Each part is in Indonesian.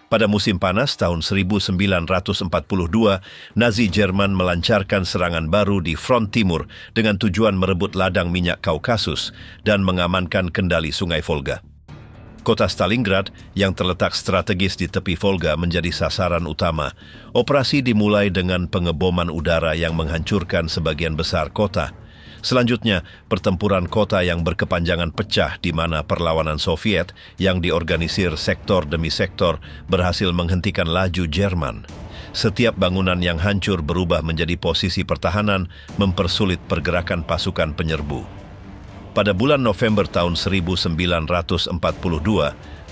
Pada musim panas tahun 1942, Nazi Jerman melancarkan serangan baru di front timur dengan tujuan merebut ladang minyak Kaukasus dan mengamankan kendali Sungai Volga. Kota Stalingrad yang terletak strategis di tepi Volga menjadi sasaran utama. Operasi dimulai dengan pengeboman udara yang menghancurkan sebagian besar kota. Selanjutnya, pertempuran kota yang berkepanjangan pecah di mana perlawanan Soviet yang diorganisir sektor demi sektor berhasil menghentikan laju Jerman. Setiap bangunan yang hancur berubah menjadi posisi pertahanan, mempersulit pergerakan pasukan penyerbu. Pada bulan November tahun 1942,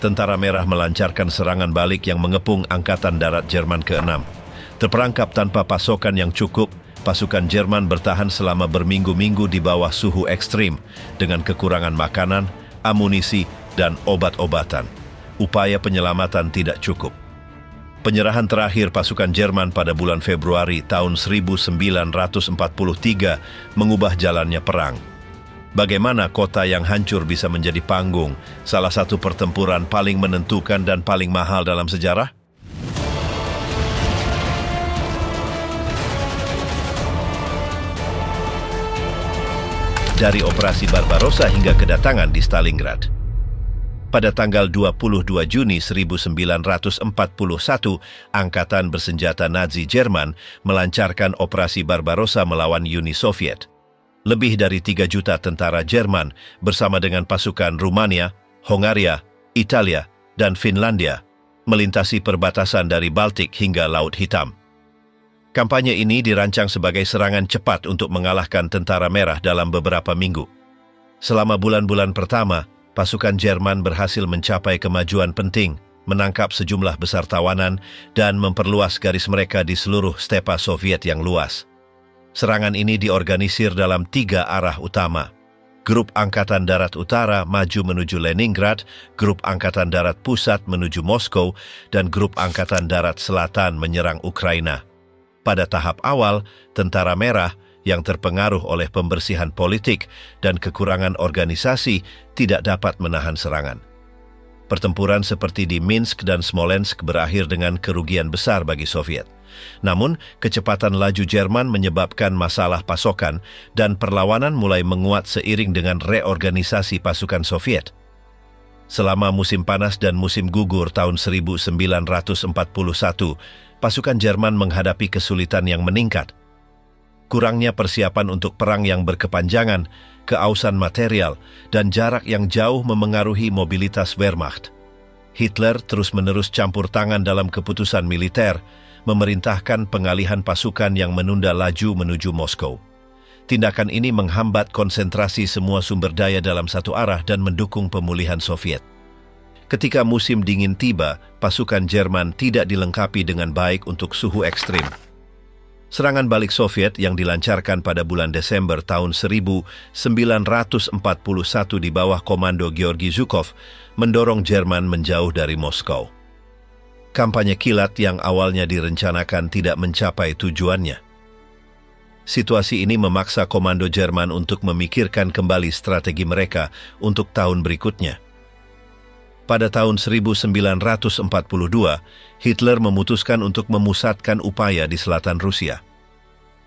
Tentara Merah melancarkan serangan balik yang mengepung Angkatan Darat Jerman ke-6. Terperangkap tanpa pasokan yang cukup, pasukan Jerman bertahan selama berminggu-minggu di bawah suhu ekstrim dengan kekurangan makanan, amunisi, dan obat-obatan. Upaya penyelamatan tidak cukup. Penyerahan terakhir pasukan Jerman pada bulan Februari tahun 1943 mengubah jalannya perang. Bagaimana kota yang hancur bisa menjadi panggung, salah satu pertempuran paling menentukan dan paling mahal dalam sejarah? Dari Operasi Barbarossa hingga kedatangan di Stalingrad. Pada tanggal 22 Juni 1941, Angkatan Bersenjata Nazi Jerman melancarkan Operasi Barbarossa melawan Uni Soviet. Lebih dari 3 juta tentara Jerman bersama dengan pasukan Rumania, Hongaria, Italia, dan Finlandia melintasi perbatasan dari Baltik hingga Laut Hitam. Kampanye ini dirancang sebagai serangan cepat untuk mengalahkan Tentara Merah dalam beberapa minggu. Selama bulan-bulan pertama, pasukan Jerman berhasil mencapai kemajuan penting, menangkap sejumlah besar tawanan, dan memperluas garis mereka di seluruh stepa Soviet yang luas. Serangan ini diorganisir dalam 3 arah utama. Grup Angkatan Darat Utara maju menuju Leningrad, Grup Angkatan Darat Pusat menuju Moskow, dan Grup Angkatan Darat Selatan menyerang Ukraina. Pada tahap awal, Tentara Merah yang terpengaruh oleh pembersihan politik dan kekurangan organisasi tidak dapat menahan serangan. Pertempuran seperti di Minsk dan Smolensk berakhir dengan kerugian besar bagi Soviet. Namun, kecepatan laju Jerman menyebabkan masalah pasokan dan perlawanan mulai menguat seiring dengan reorganisasi pasukan Soviet. Selama musim panas dan musim gugur tahun 1941, pasukan Jerman menghadapi kesulitan yang meningkat. Kurangnya persiapan untuk perang yang berkepanjangan, keausan material, dan jarak yang jauh memengaruhi mobilitas Wehrmacht. Hitler terus-menerus campur tangan dalam keputusan militer, memerintahkan pengalihan pasukan yang menunda laju menuju Moskow. Tindakan ini menghambat konsentrasi semua sumber daya dalam satu arah dan mendukung pemulihan Soviet. Ketika musim dingin tiba, pasukan Jerman tidak dilengkapi dengan baik untuk suhu ekstrim. Serangan balik Soviet yang dilancarkan pada bulan Desember tahun 1941 di bawah komando Georgi Zhukov mendorong Jerman menjauh dari Moskow. Kampanye kilat yang awalnya direncanakan tidak mencapai tujuannya. Situasi ini memaksa komando Jerman untuk memikirkan kembali strategi mereka untuk tahun berikutnya. Pada tahun 1942, Hitler memutuskan untuk memusatkan upaya di selatan Rusia.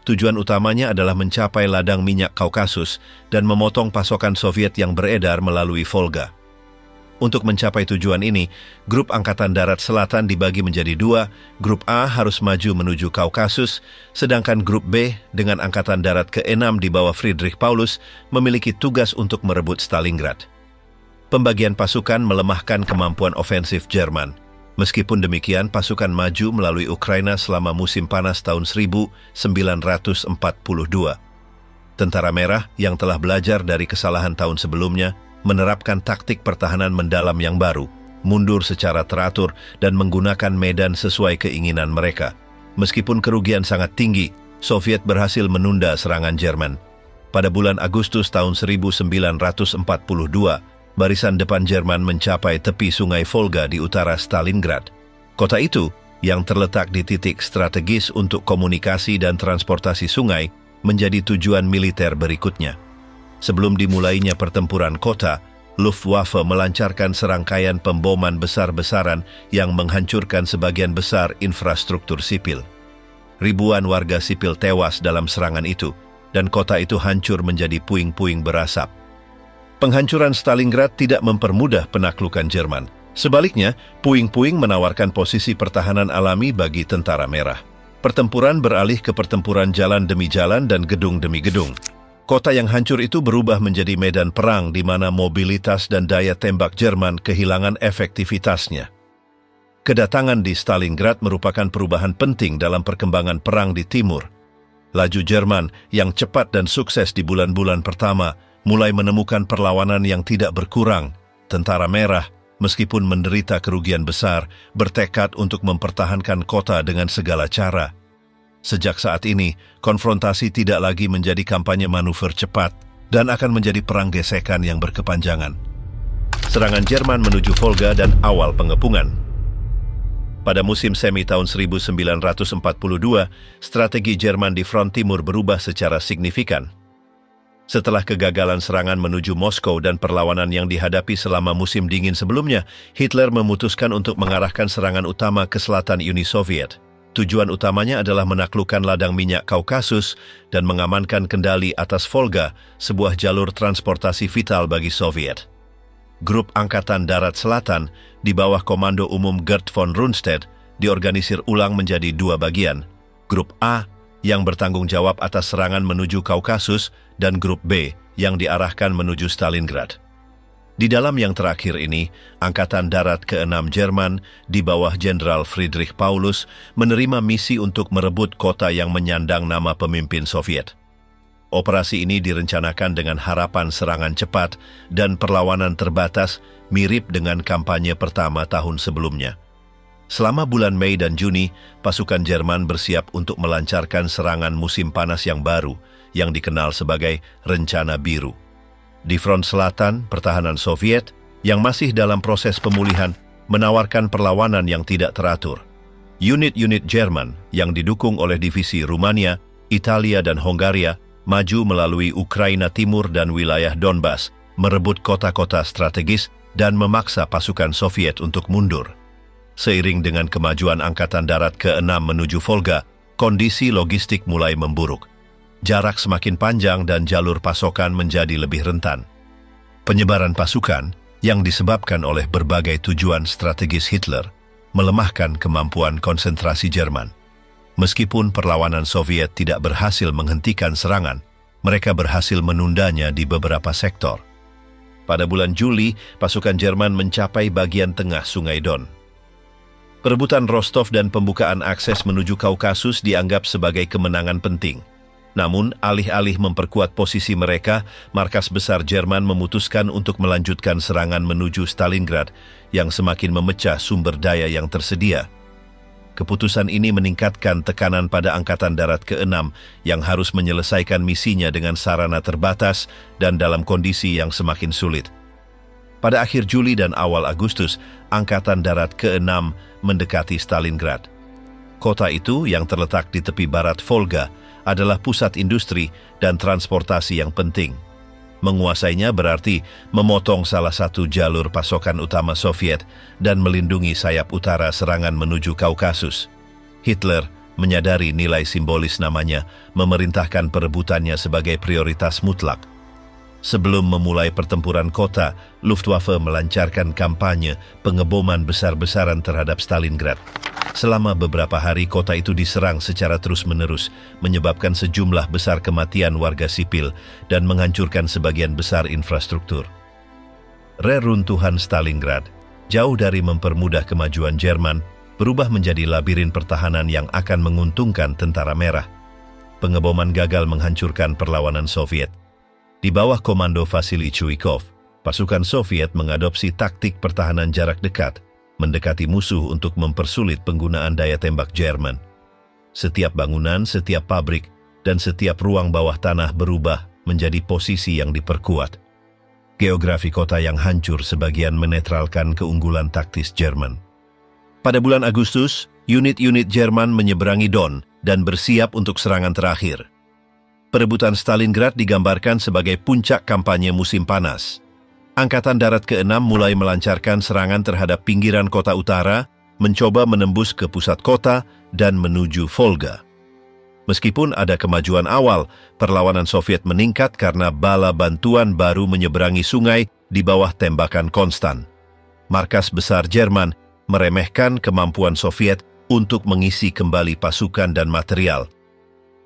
Tujuan utamanya adalah mencapai ladang minyak Kaukasus dan memotong pasokan Soviet yang beredar melalui Volga. Untuk mencapai tujuan ini, Grup Angkatan Darat Selatan dibagi menjadi 2, Grup A harus maju menuju Kaukasus, sedangkan Grup B dengan Angkatan Darat ke-6 di bawah Friedrich Paulus memiliki tugas untuk merebut Stalingrad. Pembagian pasukan melemahkan kemampuan ofensif Jerman. Meskipun demikian, pasukan maju melalui Ukraina selama musim panas tahun 1942. Tentara Merah yang telah belajar dari kesalahan tahun sebelumnya menerapkan taktik pertahanan mendalam yang baru, mundur secara teratur dan menggunakan medan sesuai keinginan mereka. Meskipun kerugian sangat tinggi, Soviet berhasil menunda serangan Jerman. Pada bulan Agustus tahun 1942, barisan depan Jerman mencapai tepi sungai Volga di utara Stalingrad. Kota itu, yang terletak di titik strategis untuk komunikasi dan transportasi sungai, menjadi tujuan militer berikutnya. Sebelum dimulainya pertempuran kota, Luftwaffe melancarkan serangkaian pemboman besar-besaran yang menghancurkan sebagian besar infrastruktur sipil. Ribuan warga sipil tewas dalam serangan itu, dan kota itu hancur menjadi puing-puing berasap. Penghancuran Stalingrad tidak mempermudah penaklukan Jerman. Sebaliknya, puing-puing menawarkan posisi pertahanan alami bagi tentara merah. Pertempuran beralih ke pertempuran jalan demi jalan dan gedung demi gedung. Kota yang hancur itu berubah menjadi medan perang di mana mobilitas dan daya tembak Jerman kehilangan efektivitasnya. Kedatangan di Stalingrad merupakan perubahan penting dalam perkembangan perang di timur. Laju Jerman yang cepat dan sukses di bulan-bulan pertama mulai menemukan perlawanan yang tidak berkurang. Tentara Merah, meskipun menderita kerugian besar, bertekad untuk mempertahankan kota dengan segala cara. Sejak saat ini, konfrontasi tidak lagi menjadi kampanye manuver cepat dan akan menjadi perang gesekan yang berkepanjangan. Serangan Jerman menuju Volga dan awal pengepungan. Pada musim semi tahun 1942, strategi Jerman di front timur berubah secara signifikan. Setelah kegagalan serangan menuju Moskow dan perlawanan yang dihadapi selama musim dingin sebelumnya, Hitler memutuskan untuk mengarahkan serangan utama ke selatan Uni Soviet. Tujuan utamanya adalah menaklukkan ladang minyak Kaukasus dan mengamankan kendali atas Volga, sebuah jalur transportasi vital bagi Soviet. Grup Angkatan Darat Selatan di bawah Komando Umum Gerd von Rundstedt diorganisir ulang menjadi dua bagian. Grup A yang bertanggung jawab atas serangan menuju Kaukasus dan Grup B yang diarahkan menuju Stalingrad. Di dalam yang terakhir ini, Angkatan Darat ke-6 Jerman di bawah Jenderal Friedrich Paulus menerima misi untuk merebut kota yang menyandang nama pemimpin Soviet. Operasi ini direncanakan dengan harapan serangan cepat dan perlawanan terbatas mirip dengan kampanye pertama tahun sebelumnya. Selama bulan Mei dan Juni, pasukan Jerman bersiap untuk melancarkan serangan musim panas yang baru yang dikenal sebagai Rencana Biru. Di front selatan, pertahanan Soviet yang masih dalam proses pemulihan menawarkan perlawanan yang tidak teratur. Unit-unit Jerman yang didukung oleh divisi Rumania, Italia, dan Hongaria maju melalui Ukraina Timur dan wilayah Donbas, merebut kota-kota strategis dan memaksa pasukan Soviet untuk mundur. Seiring dengan kemajuan Angkatan Darat ke-6 menuju Volga, kondisi logistik mulai memburuk. Jarak semakin panjang dan jalur pasokan menjadi lebih rentan. Penyebaran pasukan yang disebabkan oleh berbagai tujuan strategis Hitler melemahkan kemampuan konsentrasi Jerman. Meskipun perlawanan Soviet tidak berhasil menghentikan serangan, mereka berhasil menundanya di beberapa sektor. Pada bulan Juli, pasukan Jerman mencapai bagian tengah Sungai Don. Perebutan Rostov dan pembukaan akses menuju Kaukasus dianggap sebagai kemenangan penting. Namun, alih-alih memperkuat posisi mereka, markas besar Jerman memutuskan untuk melanjutkan serangan menuju Stalingrad yang semakin memecah sumber daya yang tersedia. Keputusan ini meningkatkan tekanan pada Angkatan Darat ke-6 yang harus menyelesaikan misinya dengan sarana terbatas dan dalam kondisi yang semakin sulit. Pada akhir Juli dan awal Agustus, Angkatan Darat ke-6 mendekati Stalingrad. Kota itu yang terletak di tepi barat Volga adalah pusat industri dan transportasi yang penting. Menguasainya berarti memotong salah satu jalur pasokan utama Soviet dan melindungi sayap utara serangan menuju Kaukasus. Hitler menyadari nilai simbolis namanya, memerintahkan perebutannya sebagai prioritas mutlak. Sebelum memulai pertempuran kota, Luftwaffe melancarkan kampanye pengeboman besar-besaran terhadap Stalingrad. Selama beberapa hari kota itu diserang secara terus-menerus, menyebabkan sejumlah besar kematian warga sipil dan menghancurkan sebagian besar infrastruktur. Reruntuhan Stalingrad, jauh dari mempermudah kemajuan Jerman, berubah menjadi labirin pertahanan yang akan menguntungkan tentara merah. Pengeboman gagal menghancurkan perlawanan Soviet. Di bawah komando Vasily Chuikov, pasukan Soviet mengadopsi taktik pertahanan jarak dekat, mendekati musuh untuk mempersulit penggunaan daya tembak Jerman. Setiap bangunan, setiap pabrik, dan setiap ruang bawah tanah berubah menjadi posisi yang diperkuat. Geografi kota yang hancur sebagian menetralkan keunggulan taktis Jerman. Pada bulan Agustus, unit-unit Jerman menyeberangi Don dan bersiap untuk serangan terakhir. Perebutan Stalingrad digambarkan sebagai puncak kampanye musim panas. Angkatan Darat ke-6 mulai melancarkan serangan terhadap pinggiran kota utara, mencoba menembus ke pusat kota dan menuju Volga. Meskipun ada kemajuan awal, perlawanan Soviet meningkat karena bala bantuan baru menyeberangi sungai di bawah tembakan konstan. Markas besar Jerman meremehkan kemampuan Soviet untuk mengisi kembali pasukan dan material.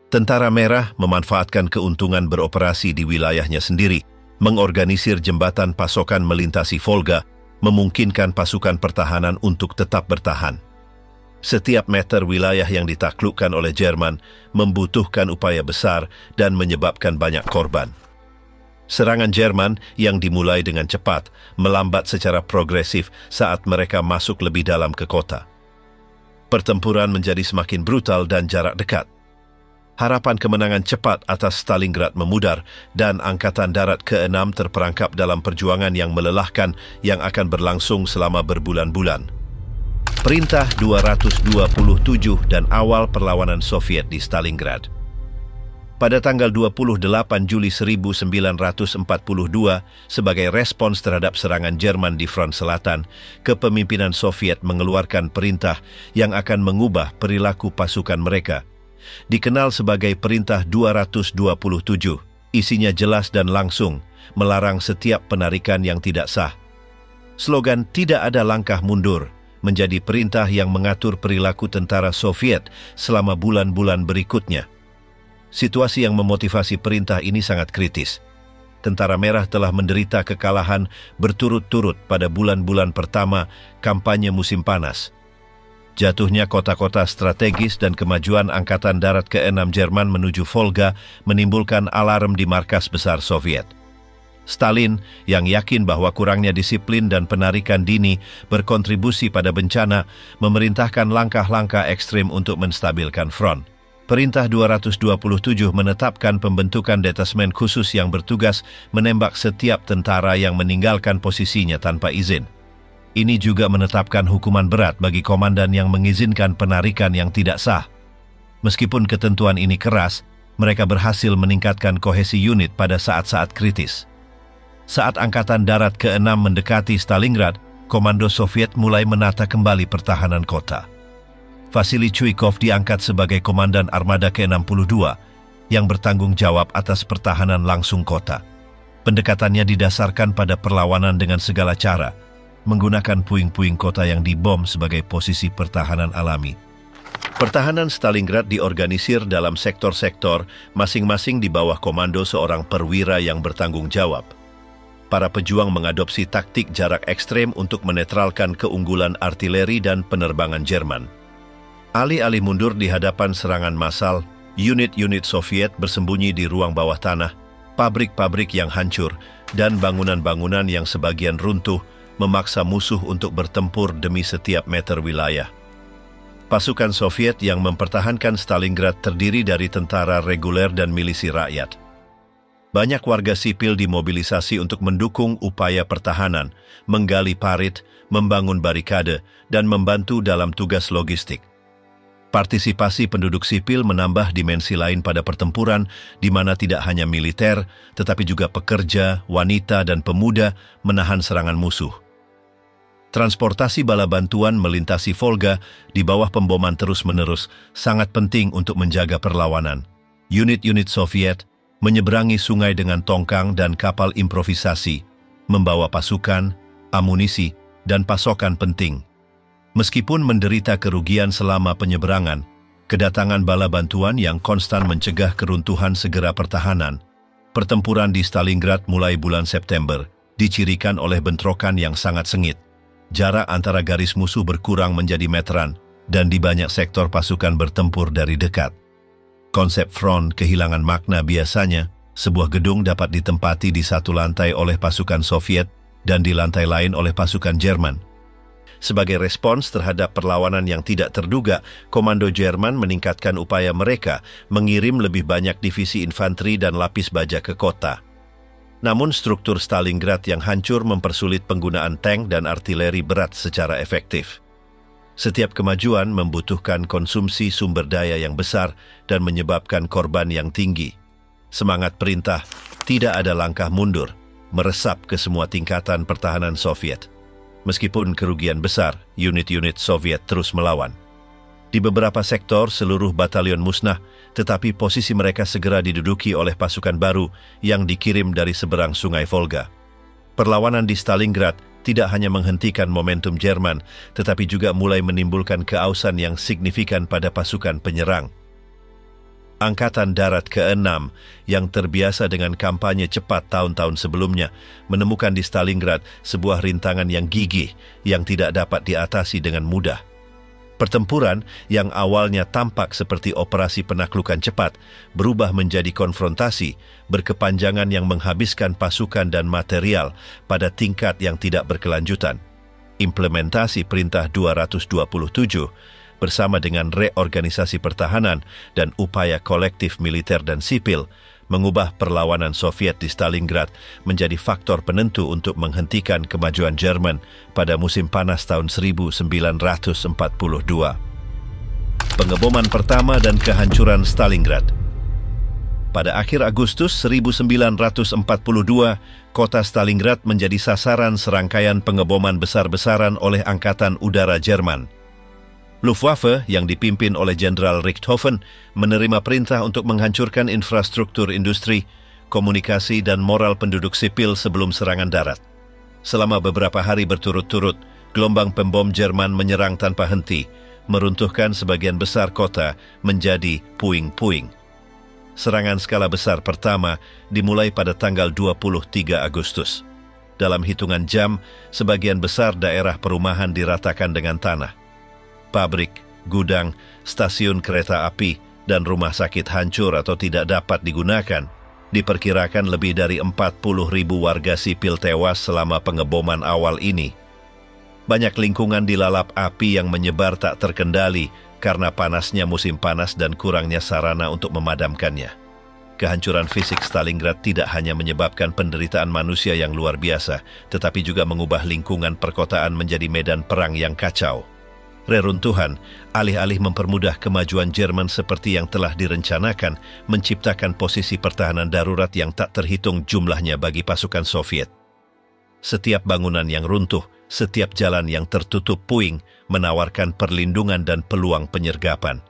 Tentara Merah memanfaatkan keuntungan beroperasi di wilayahnya sendiri, mengorganisir jembatan pasokan melintasi Volga, memungkinkan pasukan pertahanan untuk tetap bertahan. Setiap meter wilayah yang ditaklukkan oleh Jerman membutuhkan upaya besar dan menyebabkan banyak korban. Serangan Jerman yang dimulai dengan cepat melambat secara progresif saat mereka masuk lebih dalam ke kota. Pertempuran menjadi semakin brutal dan jarak dekat. Harapan kemenangan cepat atas Stalingrad memudar dan Angkatan Darat ke-6 terperangkap dalam perjuangan yang melelahkan yang akan berlangsung selama berbulan-bulan. Perintah 227 dan awal perlawanan Soviet di Stalingrad. Pada tanggal 28 Juli 1942, sebagai respons terhadap serangan Jerman di front selatan, kepemimpinan Soviet mengeluarkan perintah yang akan mengubah perilaku pasukan mereka. Dikenal sebagai Perintah 227, isinya jelas dan langsung, melarang setiap penarikan yang tidak sah. Slogan "Tidak ada langkah mundur" menjadi perintah yang mengatur perilaku tentara Soviet selama bulan-bulan berikutnya. Situasi yang memotivasi perintah ini sangat kritis. Tentara Merah telah menderita kekalahan berturut-turut pada bulan-bulan pertama kampanye musim panas. Jatuhnya kota-kota strategis dan kemajuan Angkatan Darat ke-6 Jerman menuju Volga menimbulkan alarm di markas besar Soviet. Stalin, yang yakin bahwa kurangnya disiplin dan penarikan dini berkontribusi pada bencana, memerintahkan langkah-langkah ekstrim untuk menstabilkan front. Perintah 227 menetapkan pembentukan detasmen khusus yang bertugas menembak setiap tentara yang meninggalkan posisinya tanpa izin. Ini juga menetapkan hukuman berat bagi komandan yang mengizinkan penarikan yang tidak sah. Meskipun ketentuan ini keras, mereka berhasil meningkatkan kohesi unit pada saat-saat kritis. Saat Angkatan Darat ke-6 mendekati Stalingrad, komando Soviet mulai menata kembali pertahanan kota. Vasily Chuikov diangkat sebagai komandan Armada ke-62 yang bertanggung jawab atas pertahanan langsung kota. Pendekatannya didasarkan pada perlawanan dengan segala cara, menggunakan puing-puing kota yang dibom sebagai posisi pertahanan alami. Pertahanan Stalingrad diorganisir dalam sektor-sektor, masing-masing di bawah komando seorang perwira yang bertanggung jawab. Para pejuang mengadopsi taktik jarak ekstrem untuk menetralkan keunggulan artileri dan penerbangan Jerman. Alih-alih mundur di hadapan serangan massal, unit-unit Soviet bersembunyi di ruang bawah tanah, pabrik-pabrik yang hancur, dan bangunan-bangunan yang sebagian runtuh memaksa musuh untuk bertempur demi setiap meter wilayah. Pasukan Soviet yang mempertahankan Stalingrad terdiri dari tentara reguler dan milisi rakyat. Banyak warga sipil dimobilisasi untuk mendukung upaya pertahanan, menggali parit, membangun barikade, dan membantu dalam tugas logistik. Partisipasi penduduk sipil menambah dimensi lain pada pertempuran, di mana tidak hanya militer, tetapi juga pekerja, wanita, dan pemuda menahan serangan musuh. Transportasi bala bantuan melintasi Volga di bawah pemboman terus-menerus sangat penting untuk menjaga perlawanan. Unit-unit Soviet menyeberangi sungai dengan tongkang dan kapal improvisasi, membawa pasukan, amunisi, dan pasokan penting. Meskipun menderita kerugian selama penyeberangan, kedatangan bala bantuan yang konstan mencegah keruntuhan segera pertahanan. Pertempuran di Stalingrad mulai bulan September dicirikan oleh bentrokan yang sangat sengit. Jarak antara garis musuh berkurang menjadi meteran, dan di banyak sektor pasukan bertempur dari dekat. Konsep front kehilangan makna biasanya, sebuah gedung dapat ditempati di satu lantai oleh pasukan Soviet dan di lantai lain oleh pasukan Jerman. Sebagai respons terhadap perlawanan yang tidak terduga, komando Jerman meningkatkan upaya mereka mengirim lebih banyak divisi infanteri dan lapis baja ke kota. Namun struktur Stalingrad yang hancur mempersulit penggunaan tank dan artileri berat secara efektif. Setiap kemajuan membutuhkan konsumsi sumber daya yang besar dan menyebabkan korban yang tinggi. Semangat perintah, tidak ada langkah mundur, meresap ke semua tingkatan pertahanan Soviet. Meskipun kerugian besar, unit-unit Soviet terus melawan. Di beberapa sektor, seluruh batalion musnah, tetapi posisi mereka segera diduduki oleh pasukan baru yang dikirim dari seberang Sungai Volga. Perlawanan di Stalingrad tidak hanya menghentikan momentum Jerman, tetapi juga mulai menimbulkan keausan yang signifikan pada pasukan penyerang. Angkatan Darat ke-6 yang terbiasa dengan kampanye cepat tahun-tahun sebelumnya menemukan di Stalingrad sebuah rintangan yang gigih yang tidak dapat diatasi dengan mudah. Pertempuran yang awalnya tampak seperti operasi penaklukan cepat berubah menjadi konfrontasi berkepanjangan yang menghabiskan pasukan dan material pada tingkat yang tidak berkelanjutan. Implementasi Perintah 227 bersama dengan reorganisasi pertahanan dan upaya kolektif militer dan sipil mengubah perlawanan Soviet di Stalingrad menjadi faktor penentu untuk menghentikan kemajuan Jerman pada musim panas tahun 1942. Pengeboman pertama dan kehancuran Stalingrad. Pada akhir Agustus 1942, kota Stalingrad menjadi sasaran serangkaian pengeboman besar-besaran oleh Angkatan Udara Jerman. Luftwaffe yang dipimpin oleh Jenderal Richthofen menerima perintah untuk menghancurkan infrastruktur industri, komunikasi dan moral penduduk sipil sebelum serangan darat. Selama beberapa hari berturut-turut, gelombang pembom Jerman menyerang tanpa henti, meruntuhkan sebagian besar kota menjadi puing-puing. Serangan skala besar pertama dimulai pada tanggal 23 Agustus. Dalam hitungan jam, sebagian besar daerah perumahan diratakan dengan tanah. Pabrik, gudang, stasiun kereta api, dan rumah sakit hancur atau tidak dapat digunakan. Diperkirakan lebih dari 40.000 warga sipil tewas selama pengeboman awal ini. Banyak lingkungan dilalap api yang menyebar tak terkendali karena panasnya musim panas dan kurangnya sarana untuk memadamkannya. Kehancuran fisik Stalingrad tidak hanya menyebabkan penderitaan manusia yang luar biasa, tetapi juga mengubah lingkungan perkotaan menjadi medan perang yang kacau. Reruntuhan, alih-alih mempermudah kemajuan Jerman seperti yang telah direncanakan, menciptakan posisi pertahanan darurat yang tak terhitung jumlahnya bagi pasukan Soviet. Setiap bangunan yang runtuh, setiap jalan yang tertutup puing, menawarkan perlindungan dan peluang penyergapan.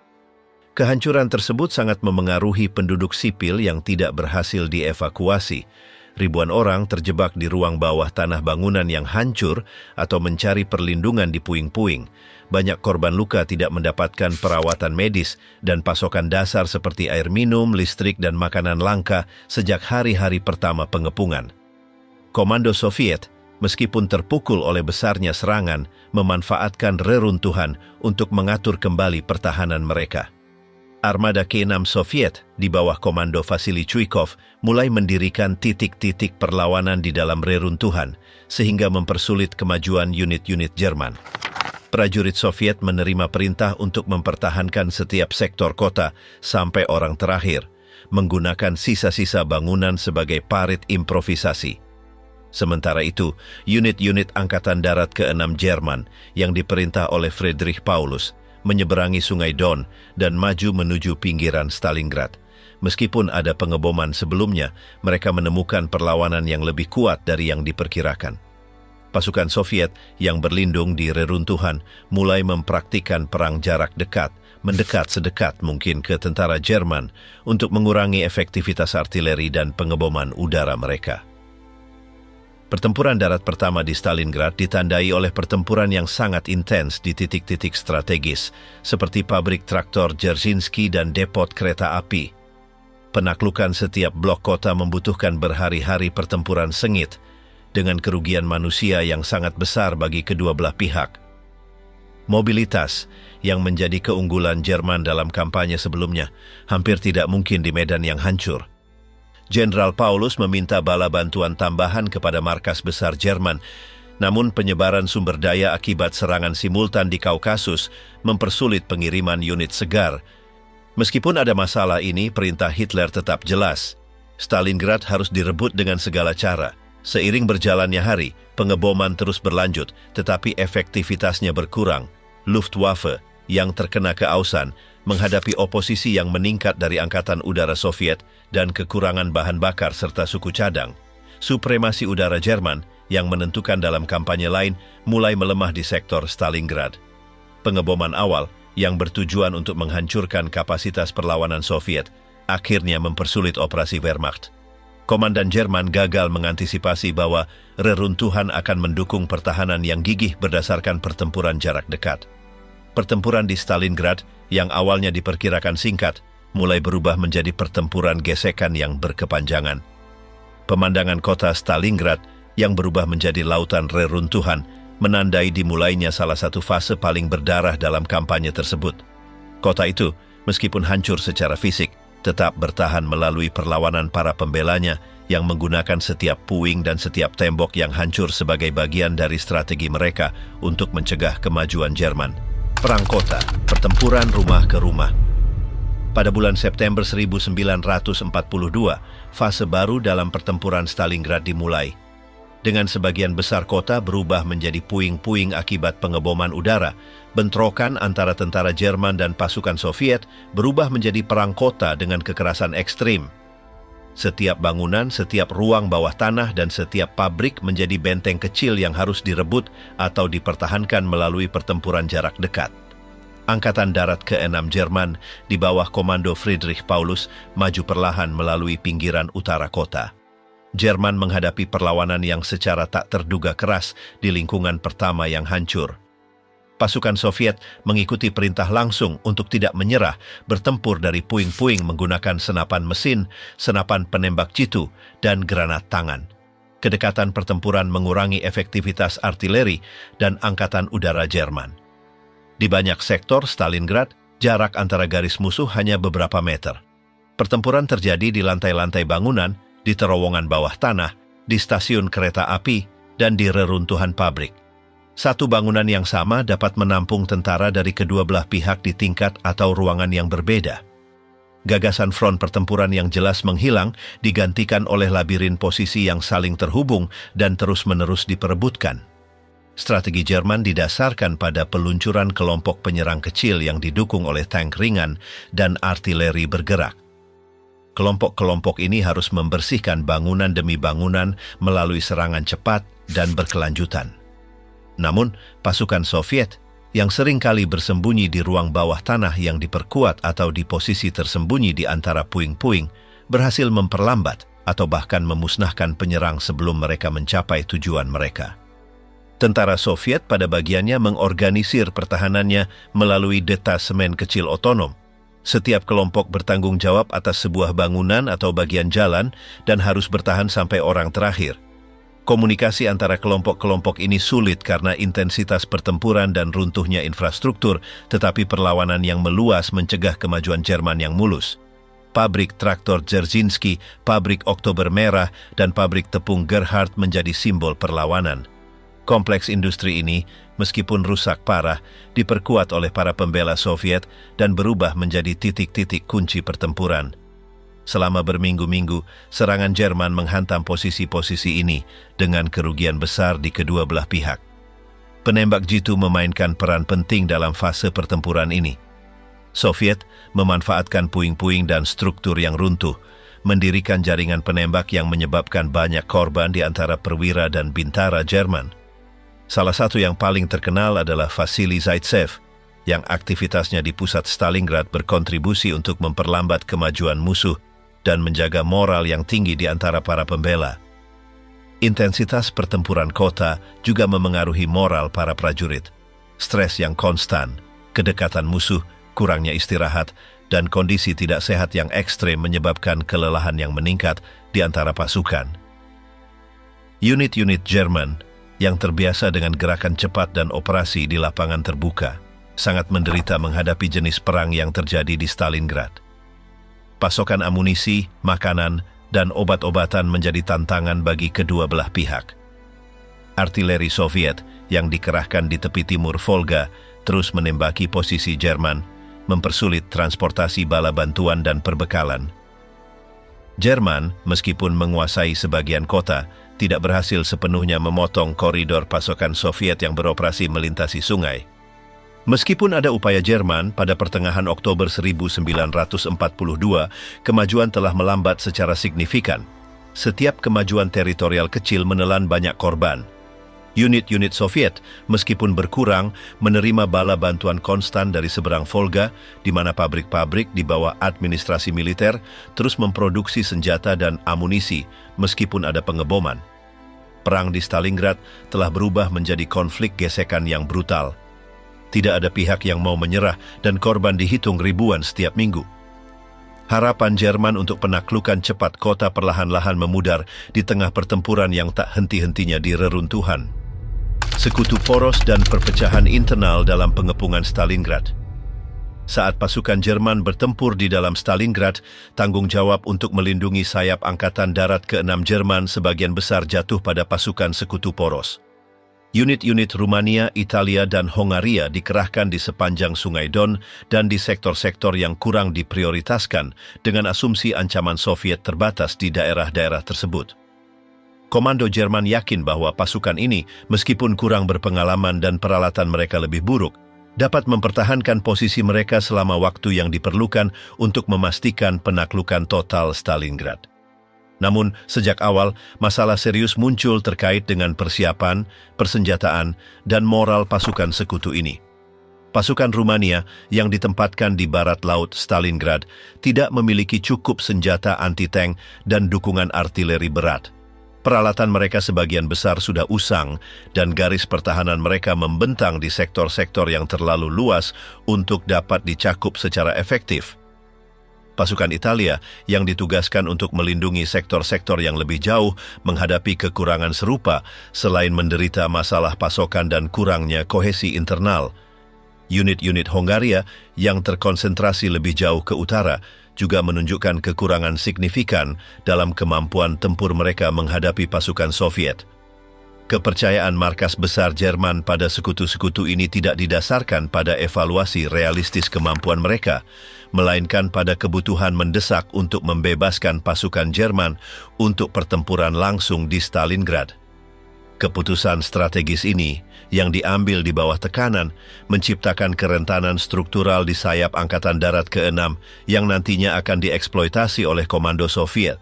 Kehancuran tersebut sangat memengaruhi penduduk sipil yang tidak berhasil dievakuasi. Ribuan orang terjebak di ruang bawah tanah bangunan yang hancur atau mencari perlindungan di puing-puing. Banyak korban luka tidak mendapatkan perawatan medis dan pasokan dasar seperti air minum, listrik, dan makanan langka sejak hari-hari pertama pengepungan. Komando Soviet, meskipun terpukul oleh besarnya serangan, memanfaatkan reruntuhan untuk mengatur kembali pertahanan mereka. Armada K-6 Soviet di bawah komando Vasily Chuikov mulai mendirikan titik-titik perlawanan di dalam reruntuhan sehingga mempersulit kemajuan unit-unit Jerman. Prajurit Soviet menerima perintah untuk mempertahankan setiap sektor kota sampai orang terakhir, menggunakan sisa-sisa bangunan sebagai parit improvisasi. Sementara itu, unit-unit Angkatan Darat ke-6 Jerman yang diperintah oleh Friedrich Paulus menyeberangi Sungai Don dan maju menuju pinggiran Stalingrad. Meskipun ada pengeboman sebelumnya, mereka menemukan perlawanan yang lebih kuat dari yang diperkirakan. Pasukan Soviet yang berlindung di reruntuhan mulai mempraktikkan perang jarak dekat, mendekat sedekat mungkin ke tentara Jerman untuk mengurangi efektivitas artileri dan pengeboman udara mereka. Pertempuran darat pertama di Stalingrad ditandai oleh pertempuran yang sangat intens di titik-titik strategis, seperti pabrik traktor Dzerzhinsky dan depot kereta api. Penaklukan setiap blok kota membutuhkan berhari-hari pertempuran sengit, dengan kerugian manusia yang sangat besar bagi kedua belah pihak. Mobilitas, yang menjadi keunggulan Jerman dalam kampanye sebelumnya, hampir tidak mungkin di medan yang hancur. Jenderal Paulus meminta bala bantuan tambahan kepada markas besar Jerman, namun penyebaran sumber daya akibat serangan simultan di Kaukasus mempersulit pengiriman unit segar. Meskipun ada masalah ini, perintah Hitler tetap jelas. Stalingrad harus direbut dengan segala cara. Seiring berjalannya hari, pengeboman terus berlanjut, tetapi efektivitasnya berkurang. Luftwaffe yang terkena keausan menghadapi oposisi yang meningkat dari Angkatan Udara Soviet dan kekurangan bahan bakar serta suku cadang. Supremasi udara Jerman yang menentukan dalam kampanye lain mulai melemah di sektor Stalingrad. Pengeboman awal yang bertujuan untuk menghancurkan kapasitas perlawanan Soviet akhirnya mempersulit operasi Wehrmacht. Komandan Jerman gagal mengantisipasi bahwa reruntuhan akan mendukung pertahanan yang gigih berdasarkan pertempuran jarak dekat. Pertempuran di Stalingrad yang awalnya diperkirakan singkat mulai berubah menjadi pertempuran gesekan yang berkepanjangan. Pemandangan kota Stalingrad yang berubah menjadi lautan reruntuhan menandai dimulainya salah satu fase paling berdarah dalam kampanye tersebut. Kota itu, meskipun hancur secara fisik, tetap bertahan melalui perlawanan para pembelanya yang menggunakan setiap puing dan setiap tembok yang hancur sebagai bagian dari strategi mereka untuk mencegah kemajuan Jerman. Perang kota, pertempuran rumah ke rumah. Pada bulan September 1942, fase baru dalam pertempuran Stalingrad dimulai. Dengan sebagian besar kota berubah menjadi puing-puing akibat pengeboman udara, bentrokan antara tentara Jerman dan pasukan Soviet berubah menjadi perang kota dengan kekerasan ekstrim. Setiap bangunan, setiap ruang bawah tanah, dan setiap pabrik menjadi benteng kecil yang harus direbut atau dipertahankan melalui pertempuran jarak dekat. Angkatan Darat ke-6 Jerman di bawah komando Friedrich Paulus maju perlahan melalui pinggiran utara kota. Jerman menghadapi perlawanan yang secara tak terduga keras di lingkungan pertama yang hancur. Pasukan Soviet mengikuti perintah langsung untuk tidak menyerah, bertempur dari puing-puing menggunakan senapan mesin, senapan penembak jitu, dan granat tangan. Kedekatan pertempuran mengurangi efektivitas artileri dan angkatan udara Jerman. Di banyak sektor Stalingrad, jarak antara garis musuh hanya beberapa meter. Pertempuran terjadi di lantai-lantai bangunan, di terowongan bawah tanah, di stasiun kereta api, dan di reruntuhan pabrik. Satu bangunan yang sama dapat menampung tentara dari kedua belah pihak di tingkat atau ruangan yang berbeda. Gagasan front pertempuran yang jelas menghilang digantikan oleh labirin posisi yang saling terhubung dan terus-menerus diperebutkan. Strategi Jerman didasarkan pada peluncuran kelompok penyerang kecil yang didukung oleh tank ringan dan artileri bergerak. Kelompok-kelompok ini harus membersihkan bangunan demi bangunan melalui serangan cepat dan berkelanjutan. Namun, pasukan Soviet yang seringkali bersembunyi di ruang bawah tanah yang diperkuat atau di posisi tersembunyi di antara puing-puing, berhasil memperlambat atau bahkan memusnahkan penyerang sebelum mereka mencapai tujuan mereka. Tentara Soviet pada bagiannya mengorganisir pertahanannya melalui detasemen kecil otonom. Setiap kelompok bertanggung jawab atas sebuah bangunan atau bagian jalan dan harus bertahan sampai orang terakhir. Komunikasi antara kelompok-kelompok ini sulit karena intensitas pertempuran dan runtuhnya infrastruktur, tetapi perlawanan yang meluas mencegah kemajuan Jerman yang mulus. Pabrik traktor Dzerzhinsky, pabrik Oktober Merah, dan pabrik tepung Gerhardt menjadi simbol perlawanan. Kompleks industri ini, meskipun rusak parah, diperkuat oleh para pembela Soviet dan berubah menjadi titik-titik kunci pertempuran. Selama berminggu-minggu, serangan Jerman menghantam posisi-posisi ini dengan kerugian besar di kedua belah pihak. Penembak jitu memainkan peran penting dalam fase pertempuran ini. Soviet memanfaatkan puing-puing dan struktur yang runtuh, mendirikan jaringan penembak yang menyebabkan banyak korban di antara perwira dan bintara Jerman. Salah satu yang paling terkenal adalah Vasily Zaitsev, yang aktivitasnya di pusat Stalingrad berkontribusi untuk memperlambat kemajuan musuh dan menjaga moral yang tinggi di antara para pembela. Intensitas pertempuran kota juga memengaruhi moral para prajurit. Stres yang konstan, kedekatan musuh, kurangnya istirahat, dan kondisi tidak sehat yang ekstrem menyebabkan kelelahan yang meningkat di antara pasukan. Unit-unit Jerman yang terbiasa dengan gerakan cepat dan operasi di lapangan terbuka sangat menderita menghadapi jenis perang yang terjadi di Stalingrad. Pasokan amunisi, makanan, dan obat-obatan menjadi tantangan bagi kedua belah pihak. Artileri Soviet yang dikerahkan di tepi timur Volga terus menembaki posisi Jerman, mempersulit transportasi bala bantuan dan perbekalan. Jerman, meskipun menguasai sebagian kota, tidak berhasil sepenuhnya memotong koridor pasokan Soviet yang beroperasi melintasi sungai. Meskipun ada upaya Jerman, pada pertengahan Oktober 1942, kemajuan telah melambat secara signifikan. Setiap kemajuan teritorial kecil menelan banyak korban. Unit-unit Soviet, meskipun berkurang, menerima bala bantuan konstan dari seberang Volga, di mana pabrik-pabrik di bawah administrasi militer terus memproduksi senjata dan amunisi, meskipun ada pengeboman. Perang di Stalingrad telah berubah menjadi konflik gesekan yang brutal. Tidak ada pihak yang mau menyerah dan korban dihitung ribuan setiap minggu. Harapan Jerman untuk penaklukan cepat kota perlahan-lahan memudar di tengah pertempuran yang tak henti-hentinya di reruntuhan. Sekutu poros dan perpecahan internal dalam pengepungan Stalingrad. Saat pasukan Jerman bertempur di dalam Stalingrad, tanggung jawab untuk melindungi sayap Angkatan Darat ke-6 Jerman sebagian besar jatuh pada pasukan sekutu poros. Unit-unit Rumania, Italia, dan Hongaria dikerahkan di sepanjang Sungai Don dan di sektor-sektor yang kurang diprioritaskan dengan asumsi ancaman Soviet terbatas di daerah-daerah tersebut. Komando Jerman yakin bahwa pasukan ini, meskipun kurang berpengalaman dan peralatan mereka lebih buruk, dapat mempertahankan posisi mereka selama waktu yang diperlukan untuk memastikan penaklukan total Stalingrad. Namun, sejak awal, masalah serius muncul terkait dengan persiapan, persenjataan, dan moral pasukan sekutu ini. Pasukan Rumania yang ditempatkan di barat laut Stalingrad tidak memiliki cukup senjata anti-tank dan dukungan artileri berat. Peralatan mereka sebagian besar sudah usang dan garis pertahanan mereka membentang di sektor-sektor yang terlalu luas untuk dapat dicakup secara efektif. Pasukan Italia yang ditugaskan untuk melindungi sektor-sektor yang lebih jauh menghadapi kekurangan serupa selain menderita masalah pasokan dan kurangnya kohesi internal. Unit-unit Hongaria yang terkonsentrasi lebih jauh ke utara juga menunjukkan kekurangan signifikan dalam kemampuan tempur mereka menghadapi pasukan Soviet. Kepercayaan markas besar Jerman pada sekutu-sekutu ini tidak didasarkan pada evaluasi realistis kemampuan mereka, melainkan pada kebutuhan mendesak untuk membebaskan pasukan Jerman untuk pertempuran langsung di Stalingrad. Keputusan strategis ini, yang diambil di bawah tekanan, menciptakan kerentanan struktural di sayap Angkatan Darat ke-6 yang nantinya akan dieksploitasi oleh komando Soviet.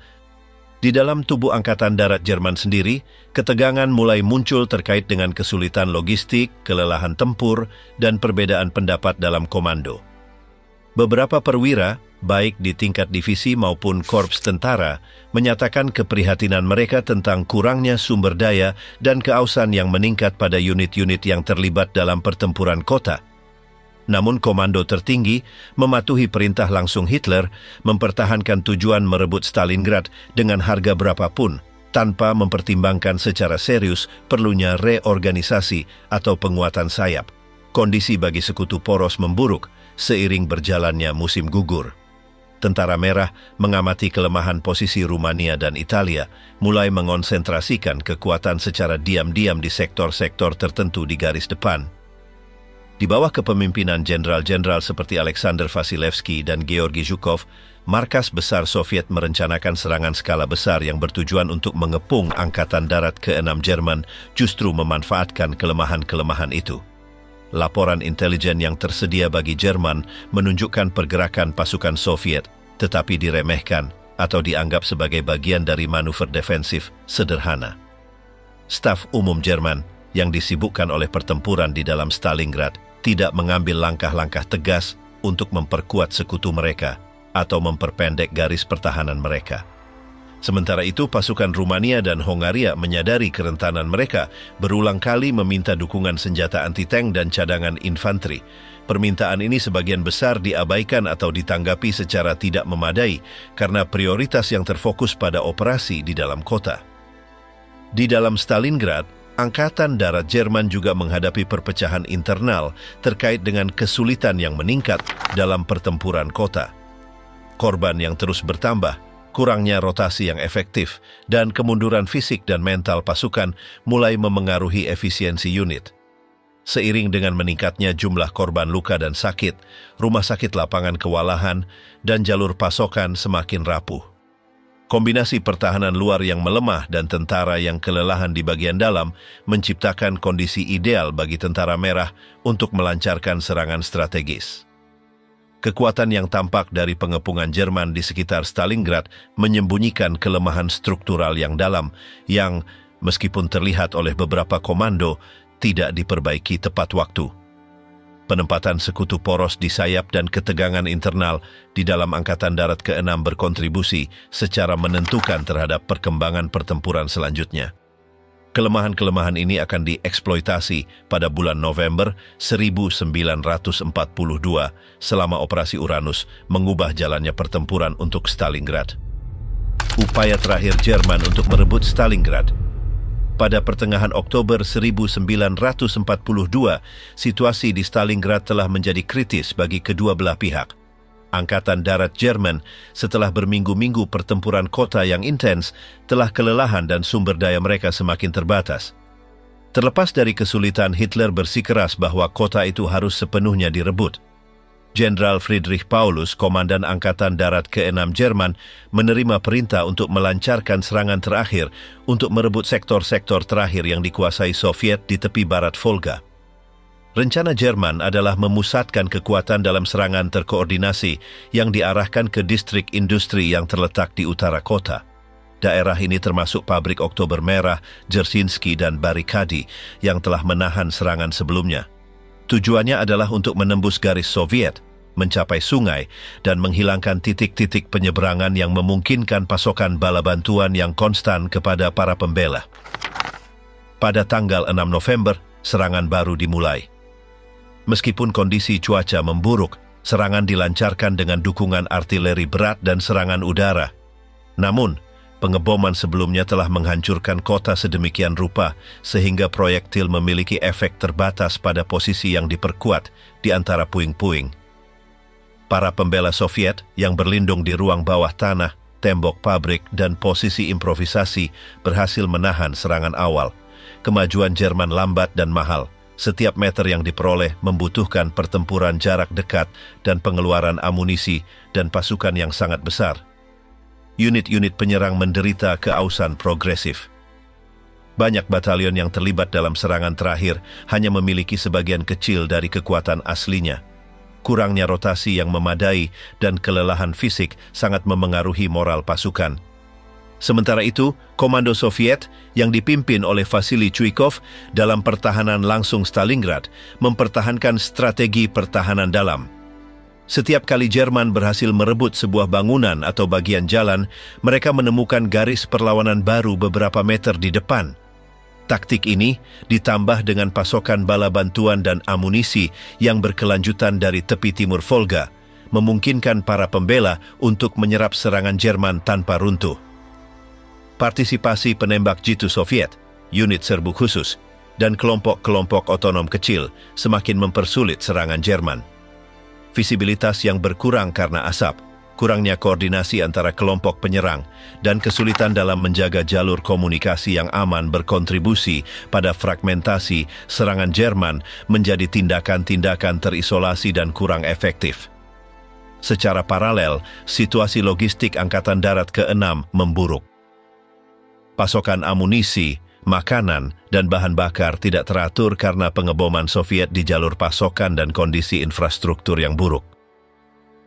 Di dalam tubuh Angkatan Darat Jerman sendiri, ketegangan mulai muncul terkait dengan kesulitan logistik, kelelahan tempur, dan perbedaan pendapat dalam komando. Beberapa perwira, baik di tingkat divisi maupun korps tentara, menyatakan keprihatinan mereka tentang kurangnya sumber daya dan keausan yang meningkat pada unit-unit yang terlibat dalam pertempuran kota. Namun komando tertinggi mematuhi perintah langsung Hitler mempertahankan tujuan merebut Stalingrad dengan harga berapapun, tanpa mempertimbangkan secara serius perlunya reorganisasi atau penguatan sayap. Kondisi bagi sekutu poros memburuk seiring berjalannya musim gugur. Tentara Merah mengamati kelemahan posisi Rumania dan Italia, mulai mengonsentrasikan kekuatan secara diam-diam di sektor-sektor tertentu di garis depan. Di bawah kepemimpinan jenderal-jenderal seperti Alexander Vasilevsky dan Georgi Zhukov, markas besar Soviet merencanakan serangan skala besar yang bertujuan untuk mengepung Angkatan Darat ke-6 Jerman, justru memanfaatkan kelemahan-kelemahan itu. Laporan intelijen yang tersedia bagi Jerman menunjukkan pergerakan pasukan Soviet, tetapi diremehkan atau dianggap sebagai bagian dari manuver defensif sederhana. Staf umum Jerman yang disibukkan oleh pertempuran di dalam Stalingrad tidak mengambil langkah-langkah tegas untuk memperkuat sekutu mereka atau memperpendek garis pertahanan mereka. Sementara itu, pasukan Rumania dan Hongaria menyadari kerentanan mereka, berulang kali meminta dukungan senjata anti-tank dan cadangan infanteri. Permintaan ini sebagian besar diabaikan atau ditanggapi secara tidak memadai karena prioritas yang terfokus pada operasi di dalam kota. Di dalam Stalingrad, Angkatan Darat Jerman juga menghadapi perpecahan internal terkait dengan kesulitan yang meningkat dalam pertempuran kota. Korban yang terus bertambah, kurangnya rotasi yang efektif, dan kemunduran fisik dan mental pasukan mulai memengaruhi efisiensi unit. Seiring dengan meningkatnya jumlah korban luka dan sakit, rumah sakit lapangan kewalahan, dan jalur pasokan semakin rapuh. Kombinasi pertahanan luar yang melemah dan tentara yang kelelahan di bagian dalam menciptakan kondisi ideal bagi Tentara Merah untuk melancarkan serangan strategis. Kekuatan yang tampak dari pengepungan Jerman di sekitar Stalingrad menyembunyikan kelemahan struktural yang dalam yang, meskipun terlihat oleh beberapa komando, tidak diperbaiki tepat waktu. Penempatan sekutu poros di sayap dan ketegangan internal di dalam Angkatan Darat ke-6 berkontribusi secara menentukan terhadap perkembangan pertempuran selanjutnya. Kelemahan-kelemahan ini akan dieksploitasi pada bulan November 1942 selama Operasi Uranus mengubah jalannya pertempuran untuk Stalingrad. Upaya terakhir Jerman untuk merebut Stalingrad. Pada pertengahan Oktober 1942, situasi di Stalingrad telah menjadi kritis bagi kedua belah pihak. Angkatan Darat Jerman, setelah berminggu-minggu pertempuran kota yang intens, telah kelelahan dan sumber daya mereka semakin terbatas. Terlepas dari kesulitan, Hitler bersikeras bahwa kota itu harus sepenuhnya direbut. Jenderal Friedrich Paulus, Komandan Angkatan Darat ke-6 Jerman, menerima perintah untuk melancarkan serangan terakhir untuk merebut sektor-sektor terakhir yang dikuasai Soviet di tepi barat Volga. Rencana Jerman adalah memusatkan kekuatan dalam serangan terkoordinasi yang diarahkan ke distrik industri yang terletak di utara kota. Daerah ini termasuk pabrik Oktober Merah, Dzerzhinsky dan Barikadi yang telah menahan serangan sebelumnya. Tujuannya adalah untuk menembus garis Soviet, mencapai sungai, dan menghilangkan titik-titik penyeberangan yang memungkinkan pasokan bala bantuan yang konstan kepada para pembela. Pada tanggal 6 November, serangan baru dimulai. Meskipun kondisi cuaca memburuk, serangan dilancarkan dengan dukungan artileri berat dan serangan udara. Namun, pengeboman sebelumnya telah menghancurkan kota sedemikian rupa sehingga proyektil memiliki efek terbatas pada posisi yang diperkuat di antara puing-puing. Para pembela Soviet yang berlindung di ruang bawah tanah, tembok pabrik, dan posisi improvisasi berhasil menahan serangan awal. Kemajuan Jerman lambat dan mahal. Setiap meter yang diperoleh membutuhkan pertempuran jarak dekat dan pengeluaran amunisi dan pasukan yang sangat besar. Unit-unit penyerang menderita keausan progresif. Banyak batalion yang terlibat dalam serangan terakhir hanya memiliki sebagian kecil dari kekuatan aslinya. Kurangnya rotasi yang memadai dan kelelahan fisik sangat memengaruhi moral pasukan. Sementara itu, Komando Soviet yang dipimpin oleh Vasily Chuikov dalam pertahanan langsung Stalingrad mempertahankan strategi pertahanan dalam. Setiap kali Jerman berhasil merebut sebuah bangunan atau bagian jalan, mereka menemukan garis perlawanan baru beberapa meter di depan. Taktik ini ditambah dengan pasokan bala bantuan dan amunisi yang berkelanjutan dari tepi timur Volga, memungkinkan para pembela untuk menyerap serangan Jerman tanpa runtuh. Partisipasi penembak jitu Soviet, unit serbuk khusus, dan kelompok-kelompok otonom kecil semakin mempersulit serangan Jerman. Visibilitas yang berkurang karena asap, kurangnya koordinasi antara kelompok penyerang, dan kesulitan dalam menjaga jalur komunikasi yang aman berkontribusi pada fragmentasi serangan Jerman menjadi tindakan-tindakan terisolasi dan kurang efektif. Secara paralel, situasi logistik Angkatan Darat ke-6 memburuk. Pasokan amunisi, makanan, dan bahan bakar tidak teratur karena pengeboman Soviet di jalur pasokan dan kondisi infrastruktur yang buruk.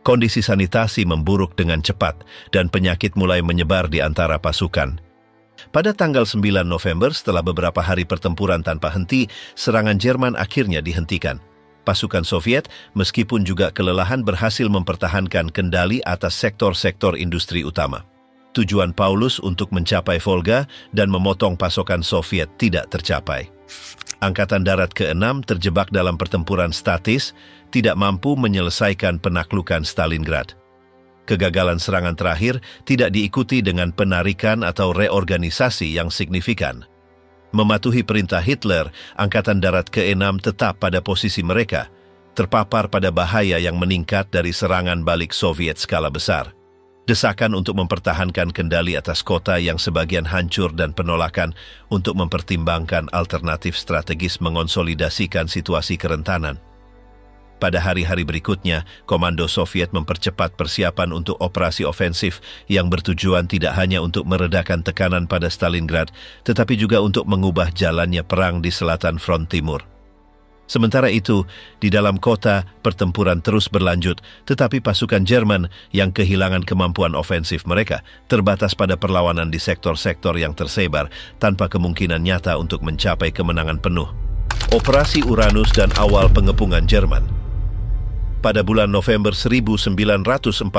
Kondisi sanitasi memburuk dengan cepat dan penyakit mulai menyebar di antara pasukan. Pada tanggal 9 November, setelah beberapa hari pertempuran tanpa henti, serangan Jerman akhirnya dihentikan. Pasukan Soviet, meskipun juga kelelahan, berhasil mempertahankan kendali atas sektor-sektor industri utama. Tujuan Paulus untuk mencapai Volga dan memotong pasokan Soviet tidak tercapai. Angkatan Darat ke-6 terjebak dalam pertempuran statis, tidak mampu menyelesaikan penaklukan Stalingrad. Kegagalan serangan terakhir tidak diikuti dengan penarikan atau reorganisasi yang signifikan. Mematuhi perintah Hitler, Angkatan Darat ke-6 tetap pada posisi mereka, terpapar pada bahaya yang meningkat dari serangan balik Soviet skala besar. Desakan untuk mempertahankan kendali atas kota yang sebagian hancur dan penolakan untuk mempertimbangkan alternatif strategis mengonsolidasikan situasi kerentanan. Pada hari-hari berikutnya, Komando Soviet mempercepat persiapan untuk operasi ofensif yang bertujuan tidak hanya untuk meredakan tekanan pada Stalingrad, tetapi juga untuk mengubah jalannya perang di selatan front timur. Sementara itu, di dalam kota, pertempuran terus berlanjut, tetapi pasukan Jerman yang kehilangan kemampuan ofensif mereka terbatas pada perlawanan di sektor-sektor yang tersebar tanpa kemungkinan nyata untuk mencapai kemenangan penuh. Operasi Uranus dan awal pengepungan Jerman. Pada bulan November 1942,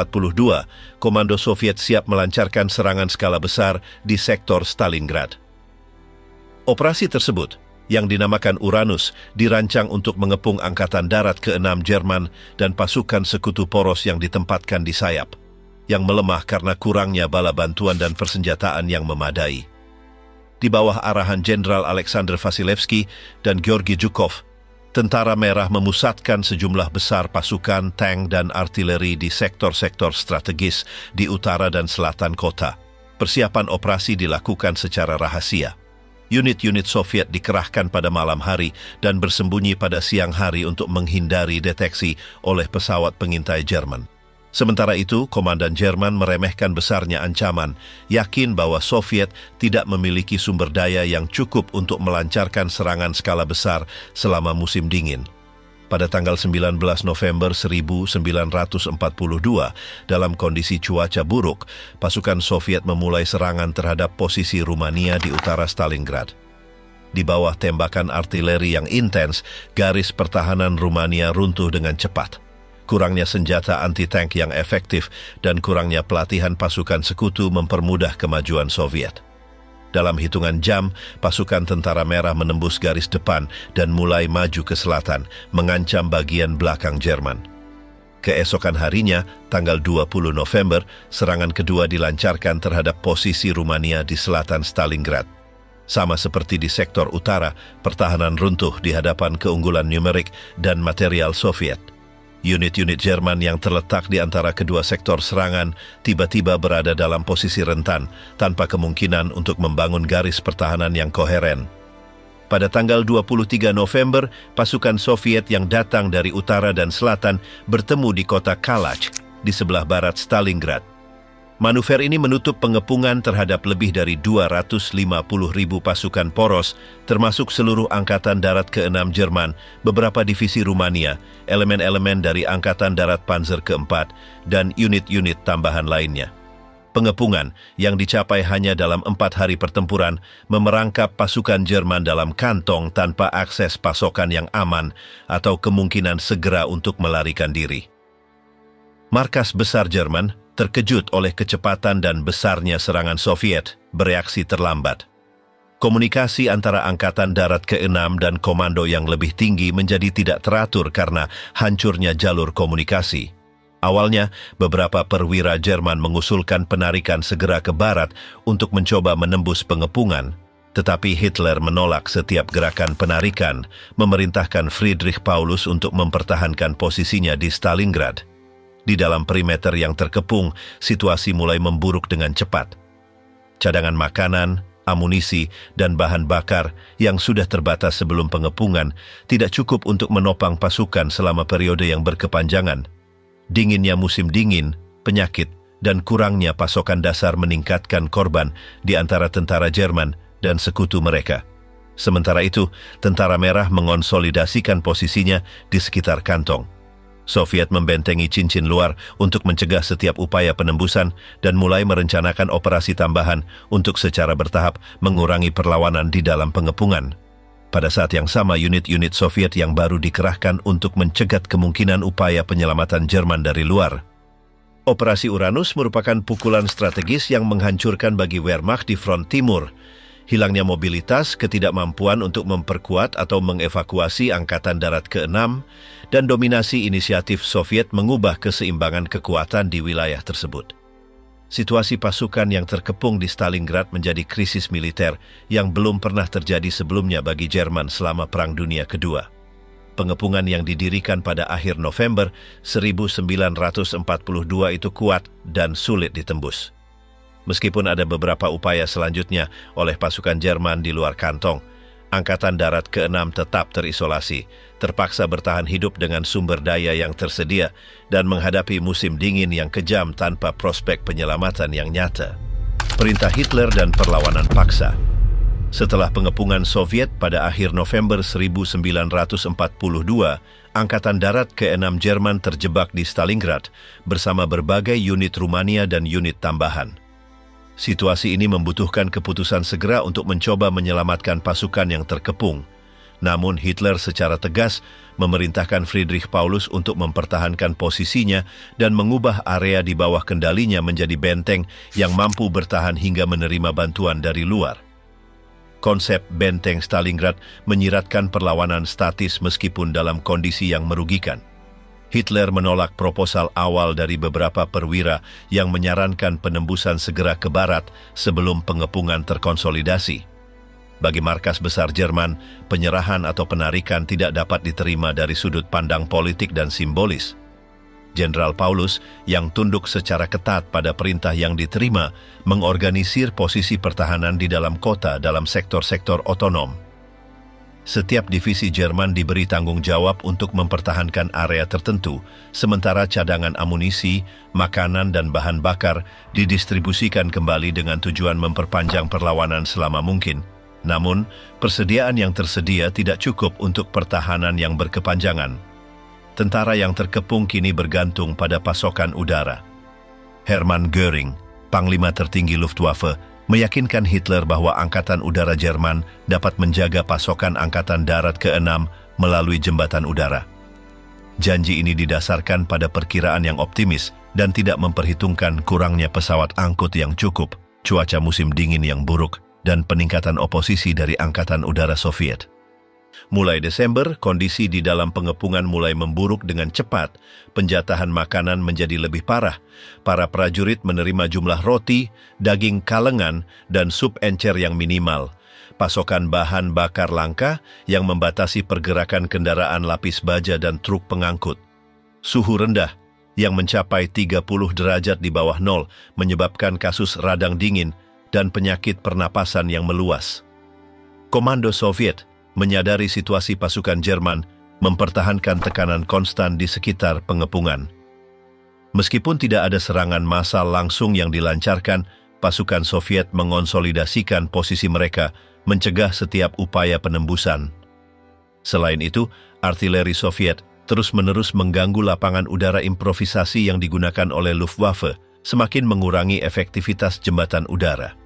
Komando Soviet siap melancarkan serangan skala besar di sektor Stalingrad. Operasi tersebut, yang dinamakan Uranus, dirancang untuk mengepung Angkatan Darat ke-6 Jerman dan pasukan sekutu poros yang ditempatkan di sayap, yang melemah karena kurangnya bala bantuan dan persenjataan yang memadai. Di bawah arahan Jenderal Alexander Vasilevsky dan Georgi Zhukov, Tentara Merah memusatkan sejumlah besar pasukan, tank, dan artileri di sektor-sektor strategis di utara dan selatan kota. Persiapan operasi dilakukan secara rahasia. Unit-unit Soviet dikerahkan pada malam hari dan bersembunyi pada siang hari untuk menghindari deteksi oleh pesawat pengintai Jerman. Sementara itu, Komandan Jerman meremehkan besarnya ancaman, yakin bahwa Soviet tidak memiliki sumber daya yang cukup untuk melancarkan serangan skala besar selama musim dingin. Pada tanggal 19 November 1942, dalam kondisi cuaca buruk, pasukan Soviet memulai serangan terhadap posisi Rumania di utara Stalingrad. Di bawah tembakan artileri yang intens, garis pertahanan Rumania runtuh dengan cepat. Kurangnya senjata anti-tank yang efektif dan kurangnya pelatihan pasukan sekutu mempermudah kemajuan Soviet. Dalam hitungan jam, pasukan Tentara Merah menembus garis depan dan mulai maju ke selatan, mengancam bagian belakang Jerman. Keesokan harinya, tanggal 20 November, serangan kedua dilancarkan terhadap posisi Rumania di selatan Stalingrad. Sama seperti di sektor utara, pertahanan runtuh di hadapan keunggulan numerik dan material Soviet. Unit-unit Jerman yang terletak di antara kedua sektor serangan tiba-tiba berada dalam posisi rentan tanpa kemungkinan untuk membangun garis pertahanan yang koheren. Pada tanggal 23 November, pasukan Soviet yang datang dari utara dan selatan bertemu di kota Kalach di sebelah barat Stalingrad. Manuver ini menutup pengepungan terhadap lebih dari 250.000 pasukan poros, termasuk seluruh Angkatan Darat ke-6 Jerman, beberapa divisi Rumania, elemen-elemen dari Angkatan Darat Panzer ke-4, dan unit-unit tambahan lainnya. Pengepungan, yang dicapai hanya dalam 4 hari pertempuran, memerangkap pasukan Jerman dalam kantong tanpa akses pasokan yang aman atau kemungkinan segera untuk melarikan diri. Markas besar Jerman, terkejut oleh kecepatan dan besarnya serangan Soviet, bereaksi terlambat. Komunikasi antara Angkatan Darat ke-6 dan komando yang lebih tinggi menjadi tidak teratur karena hancurnya jalur komunikasi. Awalnya, beberapa perwira Jerman mengusulkan penarikan segera ke barat untuk mencoba menembus pengepungan, tetapi Hitler menolak setiap gerakan penarikan, memerintahkan Friedrich Paulus untuk mempertahankan posisinya di Stalingrad. Di dalam perimeter yang terkepung, situasi mulai memburuk dengan cepat. Cadangan makanan, amunisi, dan bahan bakar yang sudah terbatas sebelum pengepungan tidak cukup untuk menopang pasukan selama periode yang berkepanjangan. Dinginnya musim dingin, penyakit, dan kurangnya pasokan dasar meningkatkan korban di antara tentara Jerman dan sekutu mereka. Sementara itu, Tentara Merah mengonsolidasikan posisinya di sekitar kantong. Soviet membentengi cincin luar untuk mencegah setiap upaya penembusan dan mulai merencanakan operasi tambahan untuk secara bertahap mengurangi perlawanan di dalam pengepungan. Pada saat yang sama, unit-unit Soviet yang baru dikerahkan untuk mencegat kemungkinan upaya penyelamatan Jerman dari luar. Operasi Uranus merupakan pukulan strategis yang menghancurkan bagi Wehrmacht di front timur. Hilangnya mobilitas, ketidakmampuan untuk memperkuat atau mengevakuasi Angkatan Darat ke-6, dan dominasi inisiatif Soviet mengubah keseimbangan kekuatan di wilayah tersebut. Situasi pasukan yang terkepung di Stalingrad menjadi krisis militer yang belum pernah terjadi sebelumnya bagi Jerman selama Perang Dunia Kedua. Pengepungan yang didirikan pada akhir November 1942 itu kuat dan sulit ditembus. Meskipun ada beberapa upaya selanjutnya oleh pasukan Jerman di luar kantong, Angkatan Darat ke-6 tetap terisolasi, terpaksa bertahan hidup dengan sumber daya yang tersedia dan menghadapi musim dingin yang kejam tanpa prospek penyelamatan yang nyata. Perintah Hitler dan perlawanan paksa. Setelah pengepungan Soviet pada akhir November 1942, Angkatan Darat ke-6 Jerman terjebak di Stalingrad bersama berbagai unit Rumania dan unit tambahan. Situasi ini membutuhkan keputusan segera untuk mencoba menyelamatkan pasukan yang terkepung. Namun Hitler secara tegas memerintahkan Friedrich Paulus untuk mempertahankan posisinya dan mengubah area di bawah kendalinya menjadi benteng yang mampu bertahan hingga menerima bantuan dari luar. Konsep benteng Stalingrad menyiratkan perlawanan statis meskipun dalam kondisi yang merugikan. Hitler menolak proposal awal dari beberapa perwira yang menyarankan penembusan segera ke barat sebelum pengepungan terkonsolidasi. Bagi markas besar Jerman, penyerahan atau penarikan tidak dapat diterima dari sudut pandang politik dan simbolis. Jenderal Paulus yang tunduk secara ketat pada perintah yang diterima mengorganisir posisi pertahanan di dalam kota dalam sektor-sektor otonom. Setiap divisi Jerman diberi tanggung jawab untuk mempertahankan area tertentu, sementara cadangan amunisi, makanan, dan bahan bakar didistribusikan kembali dengan tujuan memperpanjang perlawanan selama mungkin. Namun, persediaan yang tersedia tidak cukup untuk pertahanan yang berkepanjangan. Tentara yang terkepung kini bergantung pada pasokan udara. Hermann Göring, Panglima tertinggi Luftwaffe, meyakinkan Hitler bahwa Angkatan Udara Jerman dapat menjaga pasokan Angkatan Darat ke-6 melalui jembatan udara. Janji ini didasarkan pada perkiraan yang optimis dan tidak memperhitungkan kurangnya pesawat angkut yang cukup, cuaca musim dingin yang buruk, dan peningkatan oposisi dari Angkatan Udara Soviet. Mulai Desember, kondisi di dalam pengepungan mulai memburuk dengan cepat. Penjatahan makanan menjadi lebih parah. Para prajurit menerima jumlah roti, daging kalengan, dan sup encer yang minimal. Pasokan bahan bakar langka yang membatasi pergerakan kendaraan lapis baja dan truk pengangkut. Suhu rendah yang mencapai 30 derajat di bawah nol menyebabkan kasus radang dingin dan penyakit pernapasan yang meluas. Komando Soviet menyadari situasi pasukan Jerman mempertahankan tekanan konstan di sekitar pengepungan. Meskipun tidak ada serangan massal langsung yang dilancarkan, pasukan Soviet mengonsolidasikan posisi mereka, mencegah setiap upaya penembusan. Selain itu, artileri Soviet terus-menerus mengganggu lapangan udara improvisasi yang digunakan oleh Luftwaffe, semakin mengurangi efektivitas jembatan udara.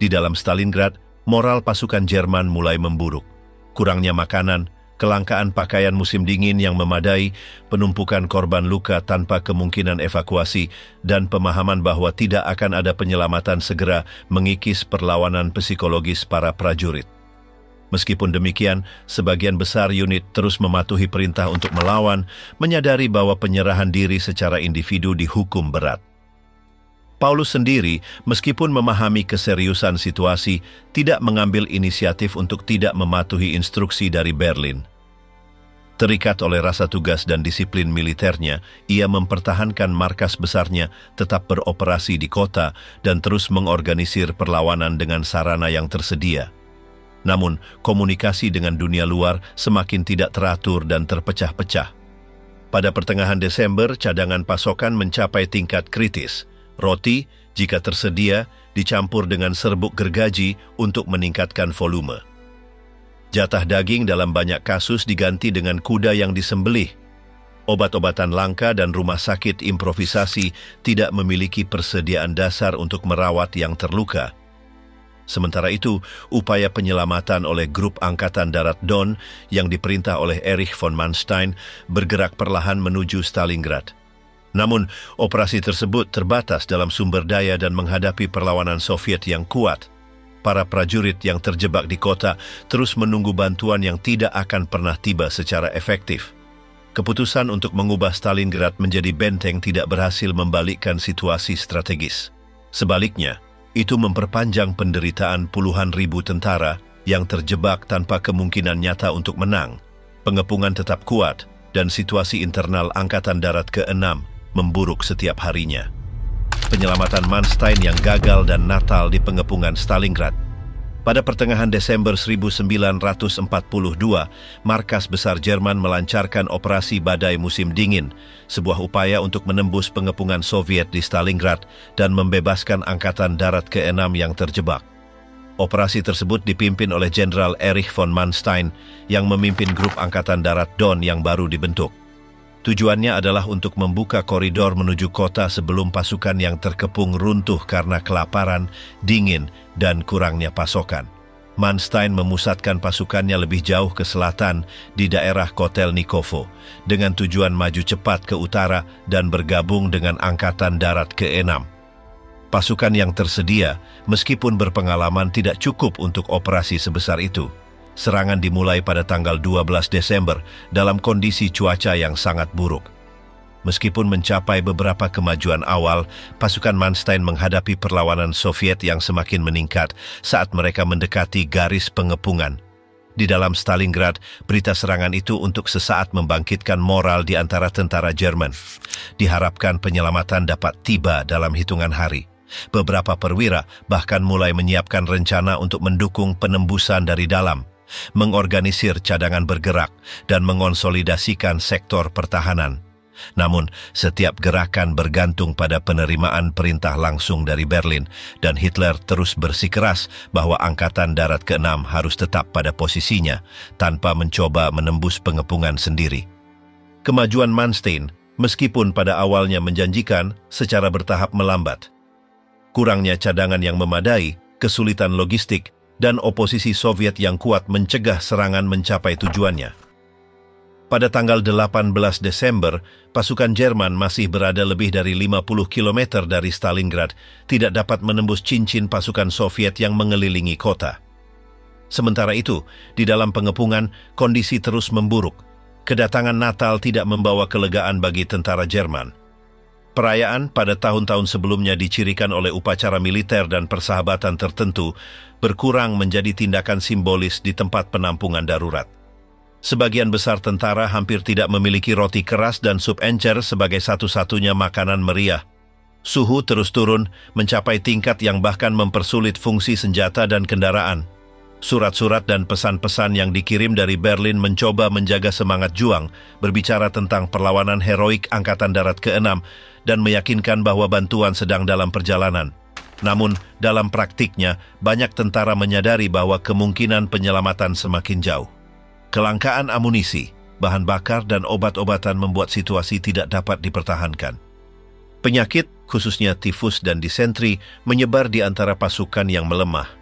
Di dalam Stalingrad, moral pasukan Jerman mulai memburuk. Kurangnya makanan, kelangkaan pakaian musim dingin yang memadai, penumpukan korban luka tanpa kemungkinan evakuasi, dan pemahaman bahwa tidak akan ada penyelamatan segera mengikis perlawanan psikologis para prajurit. Meskipun demikian, sebagian besar unit terus mematuhi perintah untuk melawan, menyadari bahwa penyerahan diri secara individu dihukum berat. Paulus sendiri, meskipun memahami keseriusan situasi, tidak mengambil inisiatif untuk tidak mematuhi instruksi dari Berlin. Terikat oleh rasa tugas dan disiplin militernya, ia mempertahankan markas besarnya tetap beroperasi di kota dan terus mengorganisir perlawanan dengan sarana yang tersedia. Namun, komunikasi dengan dunia luar semakin tidak teratur dan terpecah-pecah. Pada pertengahan Desember, cadangan pasokan mencapai tingkat kritis. Roti, jika tersedia, dicampur dengan serbuk gergaji untuk meningkatkan volume. Jatah daging dalam banyak kasus diganti dengan kuda yang disembelih. Obat-obatan langka dan rumah sakit improvisasi tidak memiliki persediaan dasar untuk merawat yang terluka. Sementara itu, upaya penyelamatan oleh grup Angkatan Darat Don yang diperintah oleh Erich von Manstein bergerak perlahan menuju Stalingrad. Namun, operasi tersebut terbatas dalam sumber daya dan menghadapi perlawanan Soviet yang kuat. Para prajurit yang terjebak di kota terus menunggu bantuan yang tidak akan pernah tiba secara efektif. Keputusan untuk mengubah Stalingrad menjadi benteng tidak berhasil membalikkan situasi strategis. Sebaliknya, itu memperpanjang penderitaan puluhan ribu tentara yang terjebak tanpa kemungkinan nyata untuk menang. Pengepungan tetap kuat, dan situasi internal Angkatan Darat ke-6 memburuk setiap harinya. Penyelamatan Manstein yang gagal dan Natal di pengepungan Stalingrad. Pada pertengahan Desember 1942, markas besar Jerman melancarkan operasi badai musim dingin, sebuah upaya untuk menembus pengepungan Soviet di Stalingrad dan membebaskan Angkatan Darat ke-6 yang terjebak. Operasi tersebut dipimpin oleh Jenderal Erich von Manstein yang memimpin grup Angkatan Darat Don yang baru dibentuk. Tujuannya adalah untuk membuka koridor menuju kota sebelum pasukan yang terkepung runtuh karena kelaparan, dingin, dan kurangnya pasokan. Manstein memusatkan pasukannya lebih jauh ke selatan di daerah Kotelnikovo dengan tujuan maju cepat ke utara dan bergabung dengan Angkatan Darat ke-6. Pasukan yang tersedia, meskipun berpengalaman, tidak cukup untuk operasi sebesar itu. Serangan dimulai pada tanggal 12 Desember dalam kondisi cuaca yang sangat buruk. Meskipun mencapai beberapa kemajuan awal, pasukan Manstein menghadapi perlawanan Soviet yang semakin meningkat saat mereka mendekati garis pengepungan. Di dalam Stalingrad, berita serangan itu untuk sesaat membangkitkan moral di antara tentara Jerman. Diharapkan penyelamatan dapat tiba dalam hitungan hari. Beberapa perwira bahkan mulai menyiapkan rencana untuk mendukung penembusan dari dalam, mengorganisir cadangan bergerak, dan mengonsolidasikan sektor pertahanan. Namun, setiap gerakan bergantung pada penerimaan perintah langsung dari Berlin, dan Hitler terus bersikeras bahwa Angkatan Darat ke-6 harus tetap pada posisinya, tanpa mencoba menembus pengepungan sendiri. Kemajuan Manstein, meskipun pada awalnya menjanjikan, secara bertahap melambat. Kurangnya cadangan yang memadai, kesulitan logistik, dan oposisi Soviet yang kuat mencegah serangan mencapai tujuannya. Pada tanggal 18 Desember, pasukan Jerman masih berada lebih dari 50 km dari Stalingrad, tidak dapat menembus cincin pasukan Soviet yang mengelilingi kota. Sementara itu, di dalam pengepungan, kondisi terus memburuk. Kedatangan Natal tidak membawa kelegaan bagi tentara Jerman. Perayaan pada tahun-tahun sebelumnya dicirikan oleh upacara militer dan persahabatan tertentu, berkurang menjadi tindakan simbolis di tempat penampungan darurat. Sebagian besar tentara hampir tidak memiliki roti keras dan sup encer sebagai satu-satunya makanan meriah. Suhu terus turun, mencapai tingkat yang bahkan mempersulit fungsi senjata dan kendaraan. Surat-surat dan pesan-pesan yang dikirim dari Berlin mencoba menjaga semangat juang, berbicara tentang perlawanan heroik Angkatan Darat ke-6, dan meyakinkan bahwa bantuan sedang dalam perjalanan. Namun, dalam praktiknya, banyak tentara menyadari bahwa kemungkinan penyelamatan semakin jauh. Kelangkaan amunisi, bahan bakar, dan obat-obatan membuat situasi tidak dapat dipertahankan. Penyakit, khususnya tifus dan disentri, menyebar di antara pasukan yang melemah.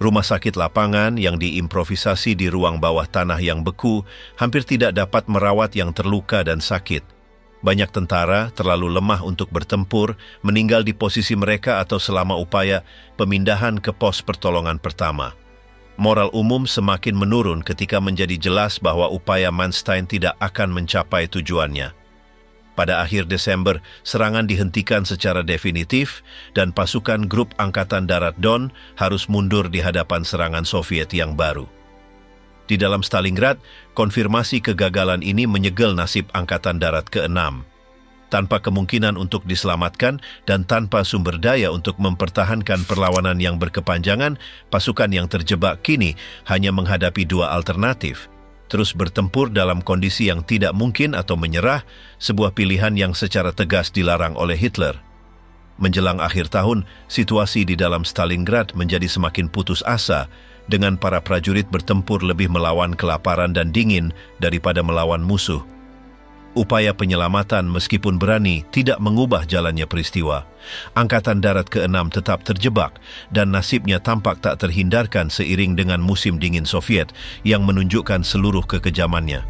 Rumah sakit lapangan yang diimprovisasi di ruang bawah tanah yang beku hampir tidak dapat merawat yang terluka dan sakit. Banyak tentara terlalu lemah untuk bertempur, meninggal di posisi mereka atau selama upaya pemindahan ke pos pertolongan pertama. Moral umum semakin menurun ketika menjadi jelas bahwa upaya Manstein tidak akan mencapai tujuannya. Pada akhir Desember, serangan dihentikan secara definitif dan pasukan grup Angkatan Darat Don harus mundur di hadapan serangan Soviet yang baru. Di dalam Stalingrad, konfirmasi kegagalan ini menyegel nasib Angkatan Darat ke-6. Tanpa kemungkinan untuk diselamatkan dan tanpa sumber daya untuk mempertahankan perlawanan yang berkepanjangan, pasukan yang terjebak kini hanya menghadapi dua alternatif. Terus bertempur dalam kondisi yang tidak mungkin atau menyerah, sebuah pilihan yang secara tegas dilarang oleh Hitler. Menjelang akhir tahun, situasi di dalam Stalingrad menjadi semakin putus asa, dengan para prajurit bertempur lebih melawan kelaparan dan dingin daripada melawan musuh. Upaya penyelamatan meskipun berani tidak mengubah jalannya peristiwa. Angkatan Darat ke-6 tetap terjebak dan nasibnya tampak tak terhindarkan seiring dengan musim dingin Soviet yang menunjukkan seluruh kekejamannya.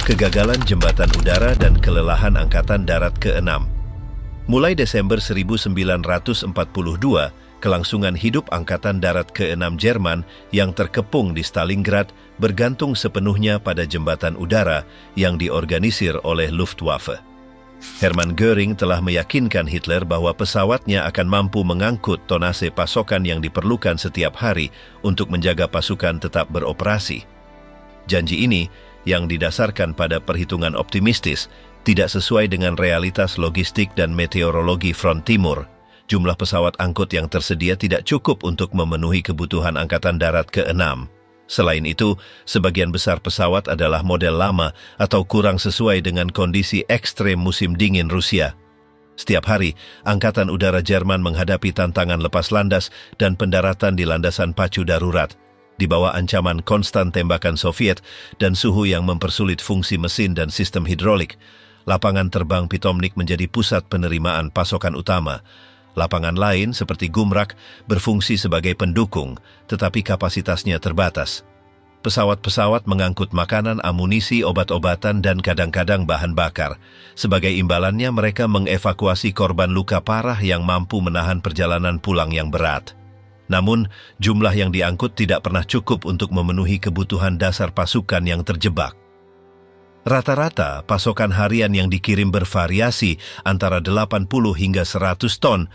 Kegagalan jembatan udara dan kelelahan Angkatan Darat ke-6. Mulai Desember 1942, kelangsungan hidup Angkatan Darat ke-6 Jerman yang terkepung di Stalingrad bergantung sepenuhnya pada jembatan udara yang diorganisir oleh Luftwaffe. Hermann Göring telah meyakinkan Hitler bahwa pesawatnya akan mampu mengangkut tonase pasokan yang diperlukan setiap hari untuk menjaga pasukan tetap beroperasi. Janji ini, yang didasarkan pada perhitungan optimistis, tidak sesuai dengan realitas logistik dan meteorologi front timur. Jumlah pesawat angkut yang tersedia tidak cukup untuk memenuhi kebutuhan Angkatan Darat ke-6. Selain itu, sebagian besar pesawat adalah model lama atau kurang sesuai dengan kondisi ekstrem musim dingin Rusia. Setiap hari, Angkatan Udara Jerman menghadapi tantangan lepas landas dan pendaratan di landasan pacu darurat, di bawah ancaman konstan tembakan Soviet dan suhu yang mempersulit fungsi mesin dan sistem hidrolik. Lapangan terbang Pitomnik menjadi pusat penerimaan pasokan utama. Lapangan lain seperti Gumrak berfungsi sebagai pendukung, tetapi kapasitasnya terbatas. Pesawat-pesawat mengangkut makanan, amunisi, obat-obatan, dan kadang-kadang bahan bakar. Sebagai imbalannya, mereka mengevakuasi korban luka parah yang mampu menahan perjalanan pulang yang berat. Namun, jumlah yang diangkut tidak pernah cukup untuk memenuhi kebutuhan dasar pasukan yang terjebak. Rata-rata, pasokan harian yang dikirim bervariasi antara 80 hingga 100 ton,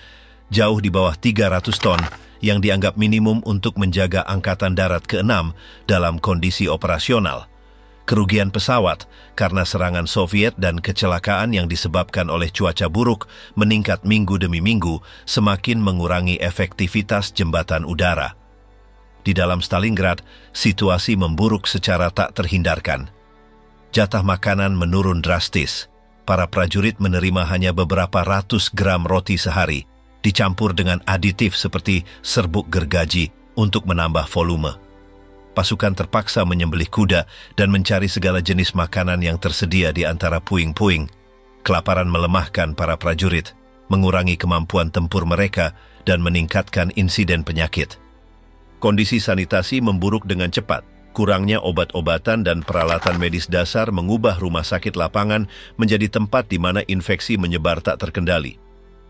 jauh di bawah 300 ton, yang dianggap minimum untuk menjaga Angkatan Darat ke-6 dalam kondisi operasional. Kerugian pesawat karena serangan Soviet dan kecelakaan yang disebabkan oleh cuaca buruk meningkat minggu demi minggu, semakin mengurangi efektivitas jembatan udara. Di dalam Stalingrad, situasi memburuk secara tak terhindarkan. Jatah makanan menurun drastis. Para prajurit menerima hanya beberapa ratus gram roti sehari, dicampur dengan aditif seperti serbuk gergaji untuk menambah volume. Pasukan terpaksa menyembelih kuda dan mencari segala jenis makanan yang tersedia di antara puing-puing. Kelaparan melemahkan para prajurit, mengurangi kemampuan tempur mereka, dan meningkatkan insiden penyakit. Kondisi sanitasi memburuk dengan cepat. Kurangnya obat-obatan dan peralatan medis dasar mengubah rumah sakit lapangan menjadi tempat di mana infeksi menyebar tak terkendali.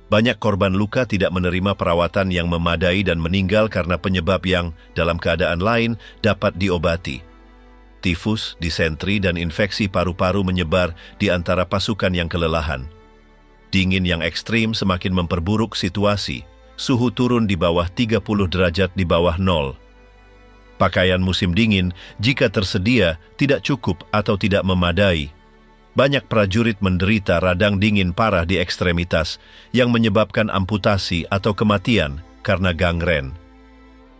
Banyak korban luka tidak menerima perawatan yang memadai dan meninggal karena penyebab yang, dalam keadaan lain, dapat diobati. Tifus, disentri, dan infeksi paru-paru menyebar di antara pasukan yang kelelahan. Dingin yang ekstrim semakin memperburuk situasi. Suhu turun di bawah 30 derajat di bawah nol. Pakaian musim dingin, jika tersedia, tidak cukup atau tidak memadai. Banyak prajurit menderita radang dingin parah di ekstremitas yang menyebabkan amputasi atau kematian karena gangren.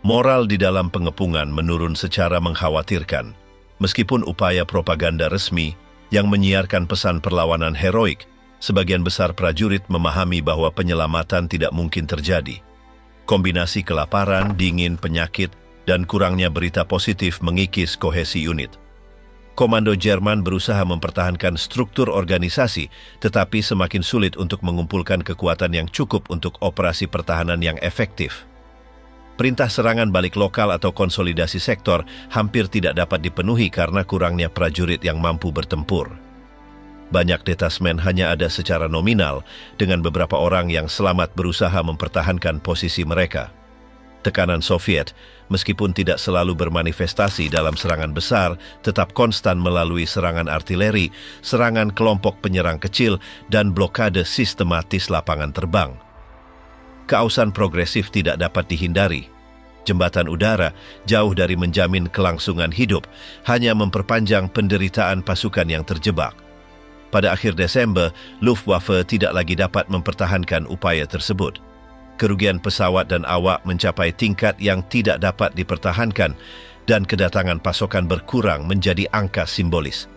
Moral di dalam pengepungan menurun secara mengkhawatirkan. Meskipun upaya propaganda resmi yang menyiarkan pesan perlawanan heroik, sebagian besar prajurit memahami bahwa penyelamatan tidak mungkin terjadi. Kombinasi kelaparan, dingin, penyakit, dan kurangnya berita positif mengikis kohesi unit. Komando Jerman berusaha mempertahankan struktur organisasi, tetapi semakin sulit untuk mengumpulkan kekuatan yang cukup untuk operasi pertahanan yang efektif. Perintah serangan balik lokal atau konsolidasi sektor hampir tidak dapat dipenuhi karena kurangnya prajurit yang mampu bertempur. Banyak detasmen hanya ada secara nominal, dengan beberapa orang yang selamat berusaha mempertahankan posisi mereka. Tekanan Soviet, meskipun tidak selalu bermanifestasi dalam serangan besar, tetap konstan melalui serangan artileri, serangan kelompok penyerang kecil, dan blokade sistematis lapangan terbang. Keausan progresif tidak dapat dihindari. Jembatan udara, jauh dari menjamin kelangsungan hidup, hanya memperpanjang penderitaan pasukan yang terjebak. Pada akhir Desember, Luftwaffe tidak lagi dapat mempertahankan upaya tersebut. Kerugian pesawat dan awak mencapai tingkat yang tidak dapat dipertahankan dan kedatangan pasokan berkurang menjadi angka simbolis.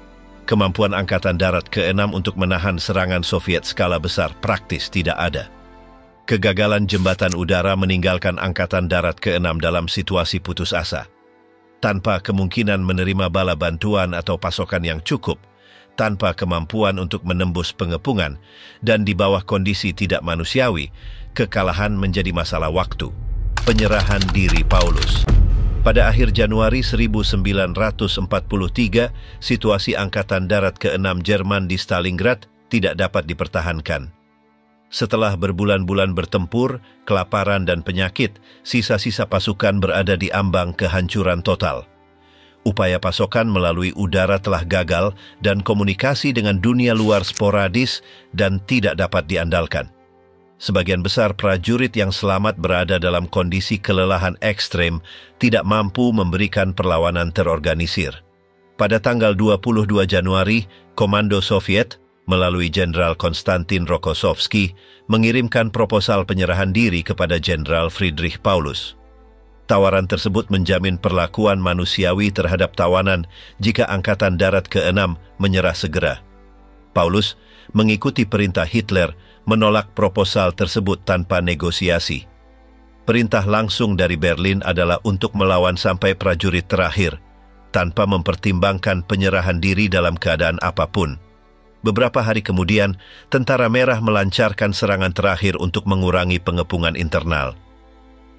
Kemampuan Angkatan Darat ke-6 untuk menahan serangan Soviet skala besar praktis tidak ada. Kegagalan jembatan udara meninggalkan Angkatan Darat ke-6 dalam situasi putus asa. Tanpa kemungkinan menerima bala bantuan atau pasokan yang cukup, tanpa kemampuan untuk menembus pengepungan, dan di bawah kondisi tidak manusiawi, kekalahan menjadi masalah waktu. Penyerahan diri Paulus. Pada akhir Januari 1943, situasi Angkatan Darat ke-6 Jerman di Stalingrad tidak dapat dipertahankan. Setelah berbulan-bulan bertempur, kelaparan dan penyakit, sisa-sisa pasukan berada di ambang kehancuran total. Upaya pasokan melalui udara telah gagal dan komunikasi dengan dunia luar sporadis dan tidak dapat diandalkan. Sebagian besar prajurit yang selamat berada dalam kondisi kelelahan ekstrem, tidak mampu memberikan perlawanan terorganisir. Pada tanggal 22 Januari, Komando Soviet, melalui Jenderal Konstantin Rokossovski, mengirimkan proposal penyerahan diri kepada Jenderal Friedrich Paulus. Tawaran tersebut menjamin perlakuan manusiawi terhadap tawanan jika Angkatan Darat ke-6 menyerah segera. Paulus mengikuti perintah Hitler, menolak proposal tersebut tanpa negosiasi. Perintah langsung dari Berlin adalah untuk melawan sampai prajurit terakhir, tanpa mempertimbangkan penyerahan diri dalam keadaan apapun. Beberapa hari kemudian, Tentara Merah melancarkan serangan terakhir untuk mengurangi pengepungan internal.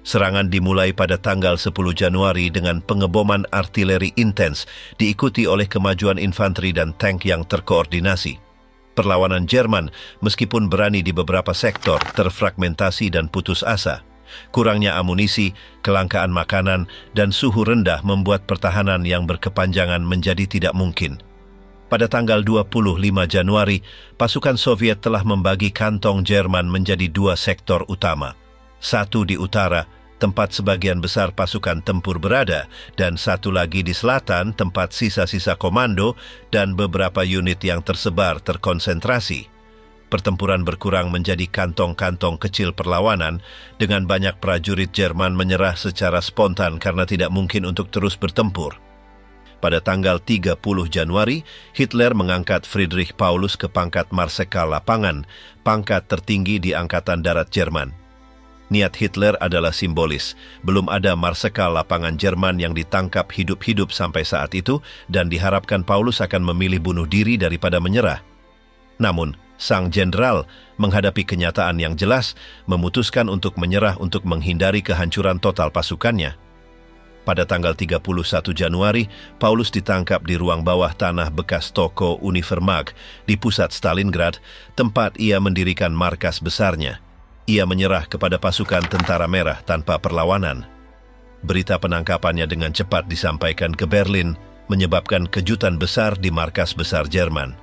Serangan dimulai pada tanggal 10 Januari dengan pengeboman artileri intens, diikuti oleh kemajuan infanteri dan tank yang terkoordinasi. Perlawanan Jerman, meskipun berani di beberapa sektor, terfragmentasi dan putus asa. Kurangnya amunisi, kelangkaan makanan, dan suhu rendah membuat pertahanan yang berkepanjangan menjadi tidak mungkin. Pada tanggal 25 Januari, pasukan Soviet telah membagi kantong Jerman menjadi dua sektor utama. Satu di utara, tempat sebagian besar pasukan tempur berada, dan satu lagi di selatan, tempat sisa-sisa komando dan beberapa unit yang tersebar terkonsentrasi. Pertempuran berkurang menjadi kantong-kantong kecil perlawanan, dengan banyak prajurit Jerman menyerah secara spontan karena tidak mungkin untuk terus bertempur. Pada tanggal 30 Januari, Hitler mengangkat Friedrich Paulus ke pangkat Marsekal Lapangan, pangkat tertinggi di Angkatan Darat Jerman. Niat Hitler adalah simbolis. Belum ada Marsekal Lapangan Jerman yang ditangkap hidup-hidup sampai saat itu, dan diharapkan Paulus akan memilih bunuh diri daripada menyerah. Namun, sang jenderal menghadapi kenyataan yang jelas, memutuskan untuk menyerah untuk menghindari kehancuran total pasukannya. Pada tanggal 31 Januari, Paulus ditangkap di ruang bawah tanah bekas toko Univermag di pusat Stalingrad, tempat ia mendirikan markas besarnya. Ia menyerah kepada pasukan Tentara Merah tanpa perlawanan. Berita penangkapannya dengan cepat disampaikan ke Berlin, menyebabkan kejutan besar di markas besar Jerman.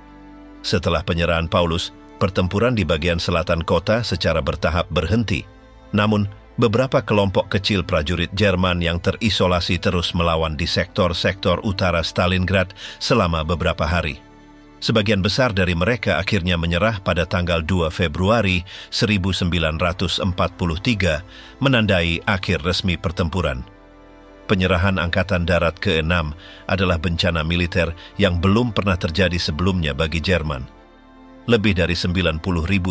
Setelah penyerahan Paulus, pertempuran di bagian selatan kota secara bertahap berhenti. Namun, beberapa kelompok kecil prajurit Jerman yang terisolasi terus melawan di sektor-sektor utara Stalingrad selama beberapa hari. Sebagian besar dari mereka akhirnya menyerah pada tanggal 2 Februari 1943, menandai akhir resmi pertempuran. Penyerahan Angkatan Darat ke-6 adalah bencana militer yang belum pernah terjadi sebelumnya bagi Jerman. Lebih dari 90.000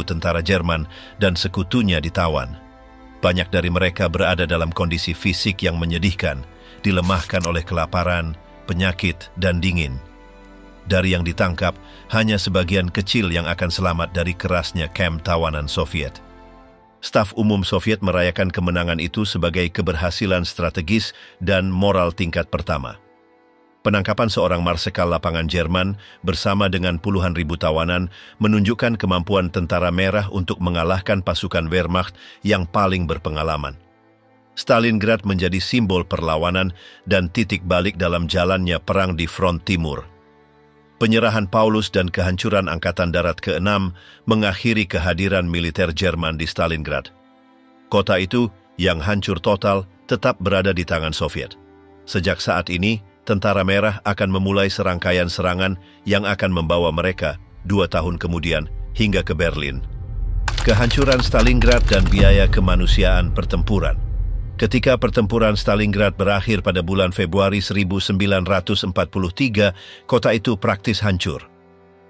tentara Jerman dan sekutunya ditawan. Banyak dari mereka berada dalam kondisi fisik yang menyedihkan, dilemahkan oleh kelaparan, penyakit, dan dingin. Dari yang ditangkap, hanya sebagian kecil yang akan selamat dari kerasnya kamp tawanan Soviet. Staf Umum Soviet merayakan kemenangan itu sebagai keberhasilan strategis dan moral tingkat pertama. Penangkapan seorang Marsekal Lapangan Jerman bersama dengan puluhan ribu tawanan menunjukkan kemampuan Tentara Merah untuk mengalahkan pasukan Wehrmacht yang paling berpengalaman. Stalingrad menjadi simbol perlawanan dan titik balik dalam jalannya perang di front timur. Penyerahan Paulus dan kehancuran Angkatan Darat ke-6 mengakhiri kehadiran militer Jerman di Stalingrad. Kota itu, yang hancur total, tetap berada di tangan Soviet. Sejak saat ini, Tentara Merah akan memulai serangkaian serangan yang akan membawa mereka 2 tahun kemudian hingga ke Berlin. Kehancuran Stalingrad dan biaya kemanusiaan pertempuran. Ketika pertempuran Stalingrad berakhir pada bulan Februari 1943, kota itu praktis hancur.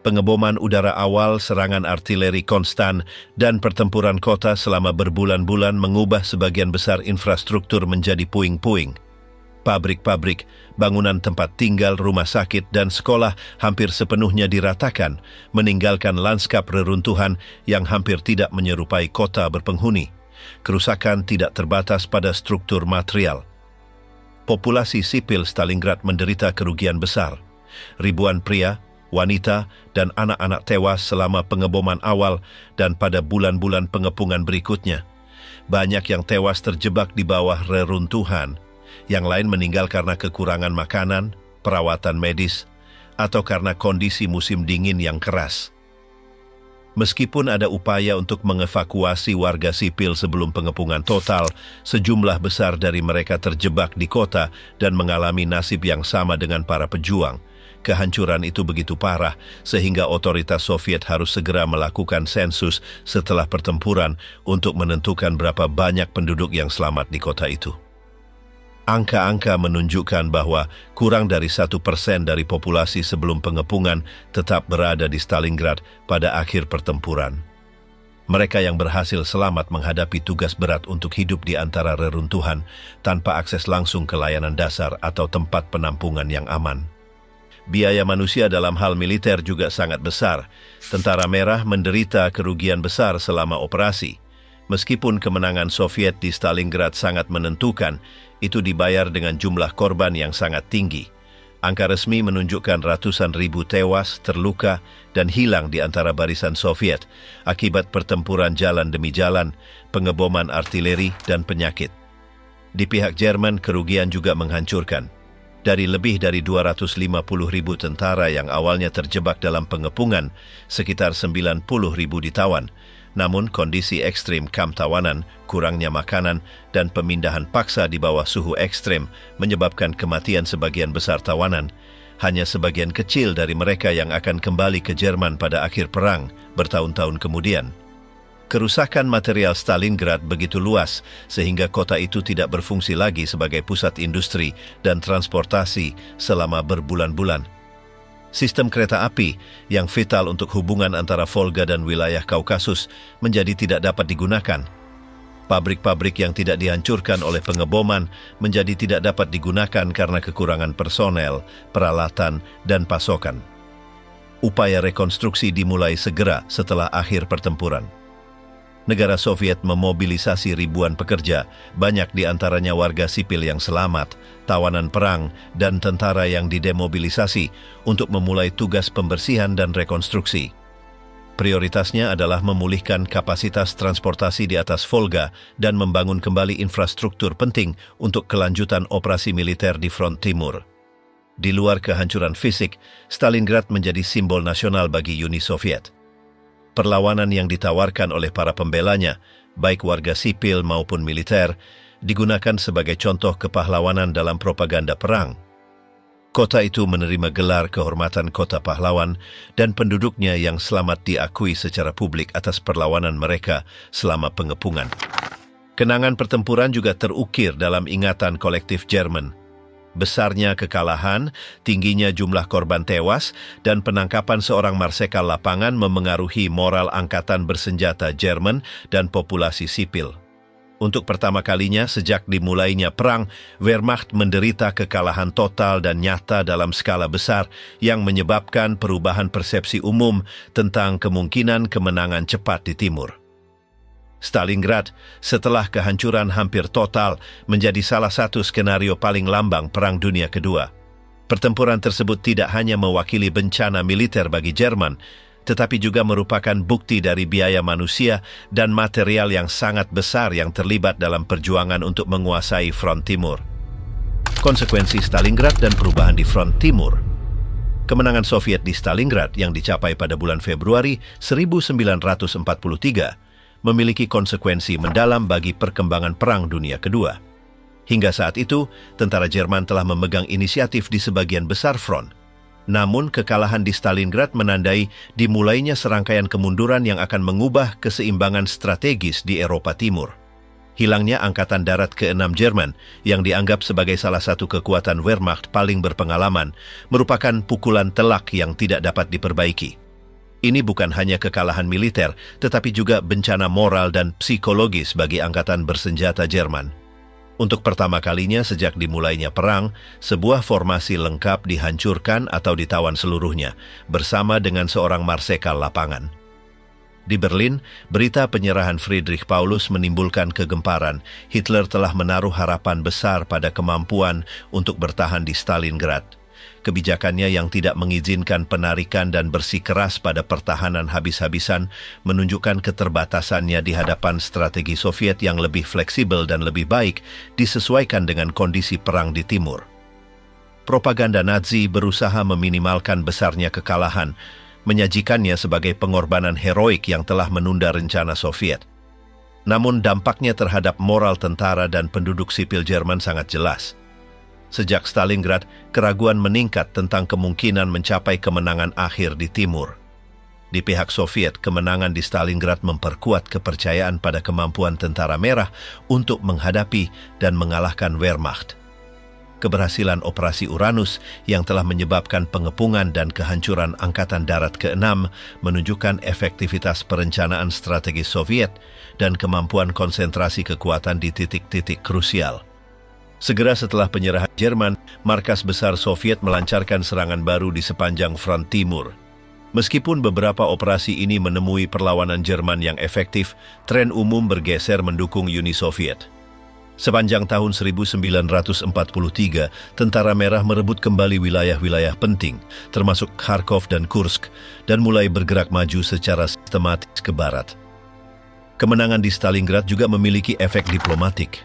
Pengeboman udara awal, serangan artileri konstan, dan pertempuran kota selama berbulan-bulan mengubah sebagian besar infrastruktur menjadi puing-puing. Pabrik-pabrik, bangunan tempat tinggal, rumah sakit, dan sekolah hampir sepenuhnya diratakan, meninggalkan lanskap reruntuhan yang hampir tidak menyerupai kota berpenghuni. Kerusakan tidak terbatas pada struktur material. Populasi sipil Stalingrad menderita kerugian besar. Ribuan pria, wanita, dan anak-anak tewas selama pengeboman awal dan pada bulan-bulan pengepungan berikutnya. Banyak yang tewas terjebak di bawah reruntuhan. Yang lain meninggal karena kekurangan makanan, perawatan medis, atau karena kondisi musim dingin yang keras. Meskipun ada upaya untuk mengevakuasi warga sipil sebelum pengepungan total, sejumlah besar dari mereka terjebak di kota dan mengalami nasib yang sama dengan para pejuang. Kehancuran itu begitu parah sehingga otoritas Soviet harus segera melakukan sensus setelah pertempuran untuk menentukan berapa banyak penduduk yang selamat di kota itu. Angka-angka menunjukkan bahwa kurang dari 1% dari populasi sebelum pengepungan tetap berada di Stalingrad pada akhir pertempuran. Mereka yang berhasil selamat menghadapi tugas berat untuk hidup di antara reruntuhan tanpa akses langsung ke layanan dasar atau tempat penampungan yang aman. Biaya manusia dalam hal militer juga sangat besar. Tentara Merah menderita kerugian besar selama operasi. Meskipun kemenangan Soviet di Stalingrad sangat menentukan, itu dibayar dengan jumlah korban yang sangat tinggi. Angka resmi menunjukkan ratusan ribu tewas, terluka, dan hilang di antara barisan Soviet akibat pertempuran jalan demi jalan, pengeboman artileri, dan penyakit. Di pihak Jerman, kerugian juga menghancurkan. Dari lebih dari 250 ribu tentara yang awalnya terjebak dalam pengepungan, sekitar 90 ribu ditawan. Namun kondisi ekstrim kamp tawanan, kurangnya makanan, dan pemindahan paksa di bawah suhu ekstrim menyebabkan kematian sebagian besar tawanan. Hanya sebagian kecil dari mereka yang akan kembali ke Jerman pada akhir perang, bertahun-tahun kemudian. Kerusakan material Stalingrad begitu luas sehingga kota itu tidak berfungsi lagi sebagai pusat industri dan transportasi selama berbulan-bulan. Sistem kereta api yang vital untuk hubungan antara Volga dan wilayah Kaukasus menjadi tidak dapat digunakan. Pabrik-pabrik yang tidak dihancurkan oleh pengeboman menjadi tidak dapat digunakan karena kekurangan personel, peralatan, dan pasokan. Upaya rekonstruksi dimulai segera setelah akhir pertempuran. Negara Soviet memobilisasi ribuan pekerja, banyak di antaranya warga sipil yang selamat, tawanan perang, dan tentara yang didemobilisasi untuk memulai tugas pembersihan dan rekonstruksi. Prioritasnya adalah memulihkan kapasitas transportasi di atas Volga dan membangun kembali infrastruktur penting untuk kelanjutan operasi militer di front timur. Di luar kehancuran fisik, Stalingrad menjadi simbol nasional bagi Uni Soviet. Perlawanan yang ditawarkan oleh para pembelanya, baik warga sipil maupun militer, digunakan sebagai contoh kepahlawanan dalam propaganda perang. Kota itu menerima gelar kehormatan Kota Pahlawan dan penduduknya yang selamat diakui secara publik atas perlawanan mereka selama pengepungan. Kenangan pertempuran juga terukir dalam ingatan kolektif Jerman. Besarnya kekalahan, tingginya jumlah korban tewas, dan penangkapan seorang marsekal lapangan memengaruhi moral angkatan bersenjata Jerman dan populasi sipil. Untuk pertama kalinya sejak dimulainya perang, Wehrmacht menderita kekalahan total dan nyata dalam skala besar yang menyebabkan perubahan persepsi umum tentang kemungkinan kemenangan cepat di timur. Stalingrad, setelah kehancuran hampir total, menjadi salah satu skenario paling lambang Perang Dunia Kedua. Pertempuran tersebut tidak hanya mewakili bencana militer bagi Jerman, tetapi juga merupakan bukti dari biaya manusia dan material yang sangat besar yang terlibat dalam perjuangan untuk menguasai front timur. Konsekuensi Stalingrad dan perubahan di front timur. Kemenangan Soviet di Stalingrad yang dicapai pada bulan Februari 1943 memiliki konsekuensi mendalam bagi perkembangan Perang Dunia Kedua. Hingga saat itu, tentara Jerman telah memegang inisiatif di sebagian besar front. Namun, kekalahan di Stalingrad menandai dimulainya serangkaian kemunduran yang akan mengubah keseimbangan strategis di Eropa Timur. Hilangnya Angkatan Darat ke-6 Jerman, yang dianggap sebagai salah satu kekuatan Wehrmacht paling berpengalaman, merupakan pukulan telak yang tidak dapat diperbaiki. Ini bukan hanya kekalahan militer, tetapi juga bencana moral dan psikologis bagi angkatan bersenjata Jerman. Untuk pertama kalinya sejak dimulainya perang, sebuah formasi lengkap dihancurkan atau ditawan seluruhnya, bersama dengan seorang marsekal lapangan. Di Berlin, berita penyerahan Friedrich Paulus menimbulkan kegemparan. Hitler telah menaruh harapan besar pada kemampuan untuk bertahan di Stalingrad. Kebijakannya yang tidak mengizinkan penarikan dan bersikeras pada pertahanan habis-habisan menunjukkan keterbatasannya di hadapan strategi Soviet yang lebih fleksibel dan lebih baik disesuaikan dengan kondisi perang di timur. Propaganda Nazi berusaha meminimalkan besarnya kekalahan, menyajikannya sebagai pengorbanan heroik yang telah menunda rencana Soviet. Namun dampaknya terhadap moral tentara dan penduduk sipil Jerman sangat jelas. Sejak Stalingrad, keraguan meningkat tentang kemungkinan mencapai kemenangan akhir di timur. Di pihak Soviet, kemenangan di Stalingrad memperkuat kepercayaan pada kemampuan tentara merah untuk menghadapi dan mengalahkan Wehrmacht. keberhasilan Operasi Uranus yang telah menyebabkan pengepungan dan kehancuran Angkatan Darat ke-6 menunjukkan efektivitas perencanaan strategis Soviet dan kemampuan konsentrasi kekuatan di titik-titik krusial. Segera setelah penyerahan Jerman, markas besar Soviet melancarkan serangan baru di sepanjang front timur. Meskipun beberapa operasi ini menemui perlawanan Jerman yang efektif, tren umum bergeser mendukung Uni Soviet. Sepanjang tahun 1943, Tentara Merah merebut kembali wilayah-wilayah penting, termasuk Kharkov dan Kursk, dan mulai bergerak maju secara sistematis ke barat. Kemenangan di Stalingrad juga memiliki efek diplomatik.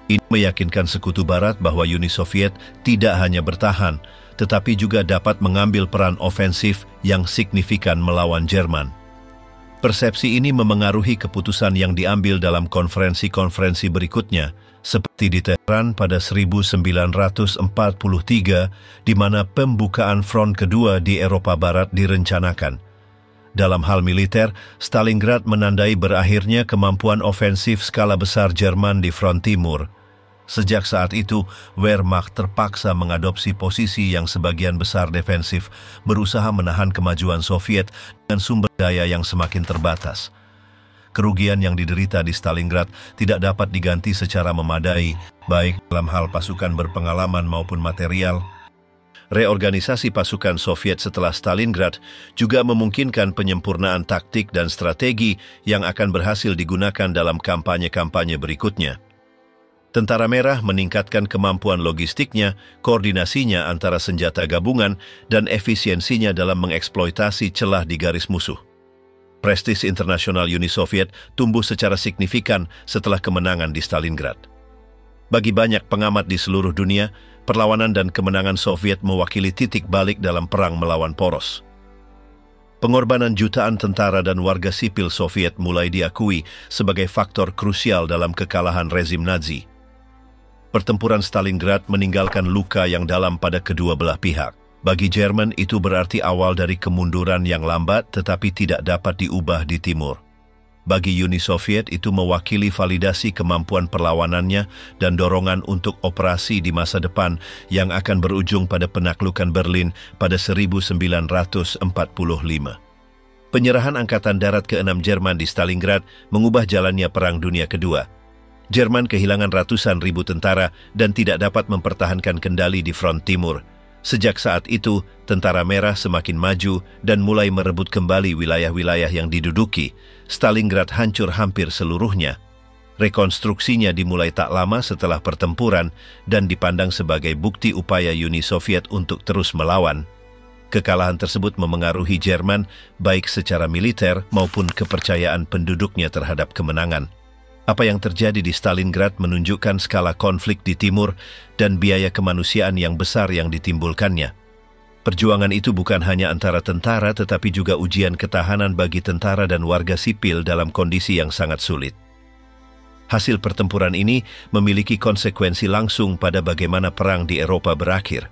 Ini meyakinkan Sekutu Barat bahwa Uni Soviet tidak hanya bertahan, tetapi juga dapat mengambil peran ofensif yang signifikan melawan Jerman. Persepsi ini memengaruhi keputusan yang diambil dalam konferensi-konferensi berikutnya, seperti di Teheran pada 1943, di mana pembukaan front kedua di Eropa Barat direncanakan. Dalam hal militer, Stalingrad menandai berakhirnya kemampuan ofensif skala besar Jerman di front timur. Sejak saat itu, Wehrmacht terpaksa mengadopsi posisi yang sebagian besar defensif, berusaha menahan kemajuan Soviet dengan sumber daya yang semakin terbatas. Kerugian yang diderita di Stalingrad tidak dapat diganti secara memadai, baik dalam hal pasukan berpengalaman maupun material. Reorganisasi pasukan Soviet setelah Stalingrad juga memungkinkan penyempurnaan taktik dan strategi yang akan berhasil digunakan dalam kampanye-kampanye berikutnya. Tentara Merah meningkatkan kemampuan logistiknya, koordinasinya antara senjata gabungan, dan efisiensinya dalam mengeksploitasi celah di garis musuh. Prestis internasional Uni Soviet tumbuh secara signifikan setelah kemenangan di Stalingrad. Bagi banyak pengamat di seluruh dunia, perlawanan dan kemenangan Soviet mewakili titik balik dalam perang melawan poros. Pengorbanan jutaan tentara dan warga sipil Soviet mulai diakui sebagai faktor krusial dalam kekalahan rezim Nazi. Pertempuran Stalingrad meninggalkan luka yang dalam pada kedua belah pihak. Bagi Jerman itu berarti awal dari kemunduran yang lambat tetapi tidak dapat diubah di timur. Bagi Uni Soviet itu mewakili validasi kemampuan perlawanannya dan dorongan untuk operasi di masa depan yang akan berujung pada penaklukan Berlin pada 1945. Penyerahan Angkatan Darat ke-6 Jerman di Stalingrad mengubah jalannya Perang Dunia Kedua. Jerman kehilangan ratusan ribu tentara dan tidak dapat mempertahankan kendali di front timur. Sejak saat itu, Tentara Merah semakin maju dan mulai merebut kembali wilayah-wilayah yang diduduki. Stalingrad hancur hampir seluruhnya. Rekonstruksinya dimulai tak lama setelah pertempuran dan dipandang sebagai bukti upaya Uni Soviet untuk terus melawan. Kekalahan tersebut memengaruhi Jerman baik secara militer maupun kepercayaan penduduknya terhadap kemenangan. Apa yang terjadi di Stalingrad menunjukkan skala konflik di timur dan biaya kemanusiaan yang besar yang ditimbulkannya. Perjuangan itu bukan hanya antara tentara tetapi juga ujian ketahanan bagi tentara dan warga sipil dalam kondisi yang sangat sulit. Hasil pertempuran ini memiliki konsekuensi langsung pada bagaimana perang di Eropa berakhir.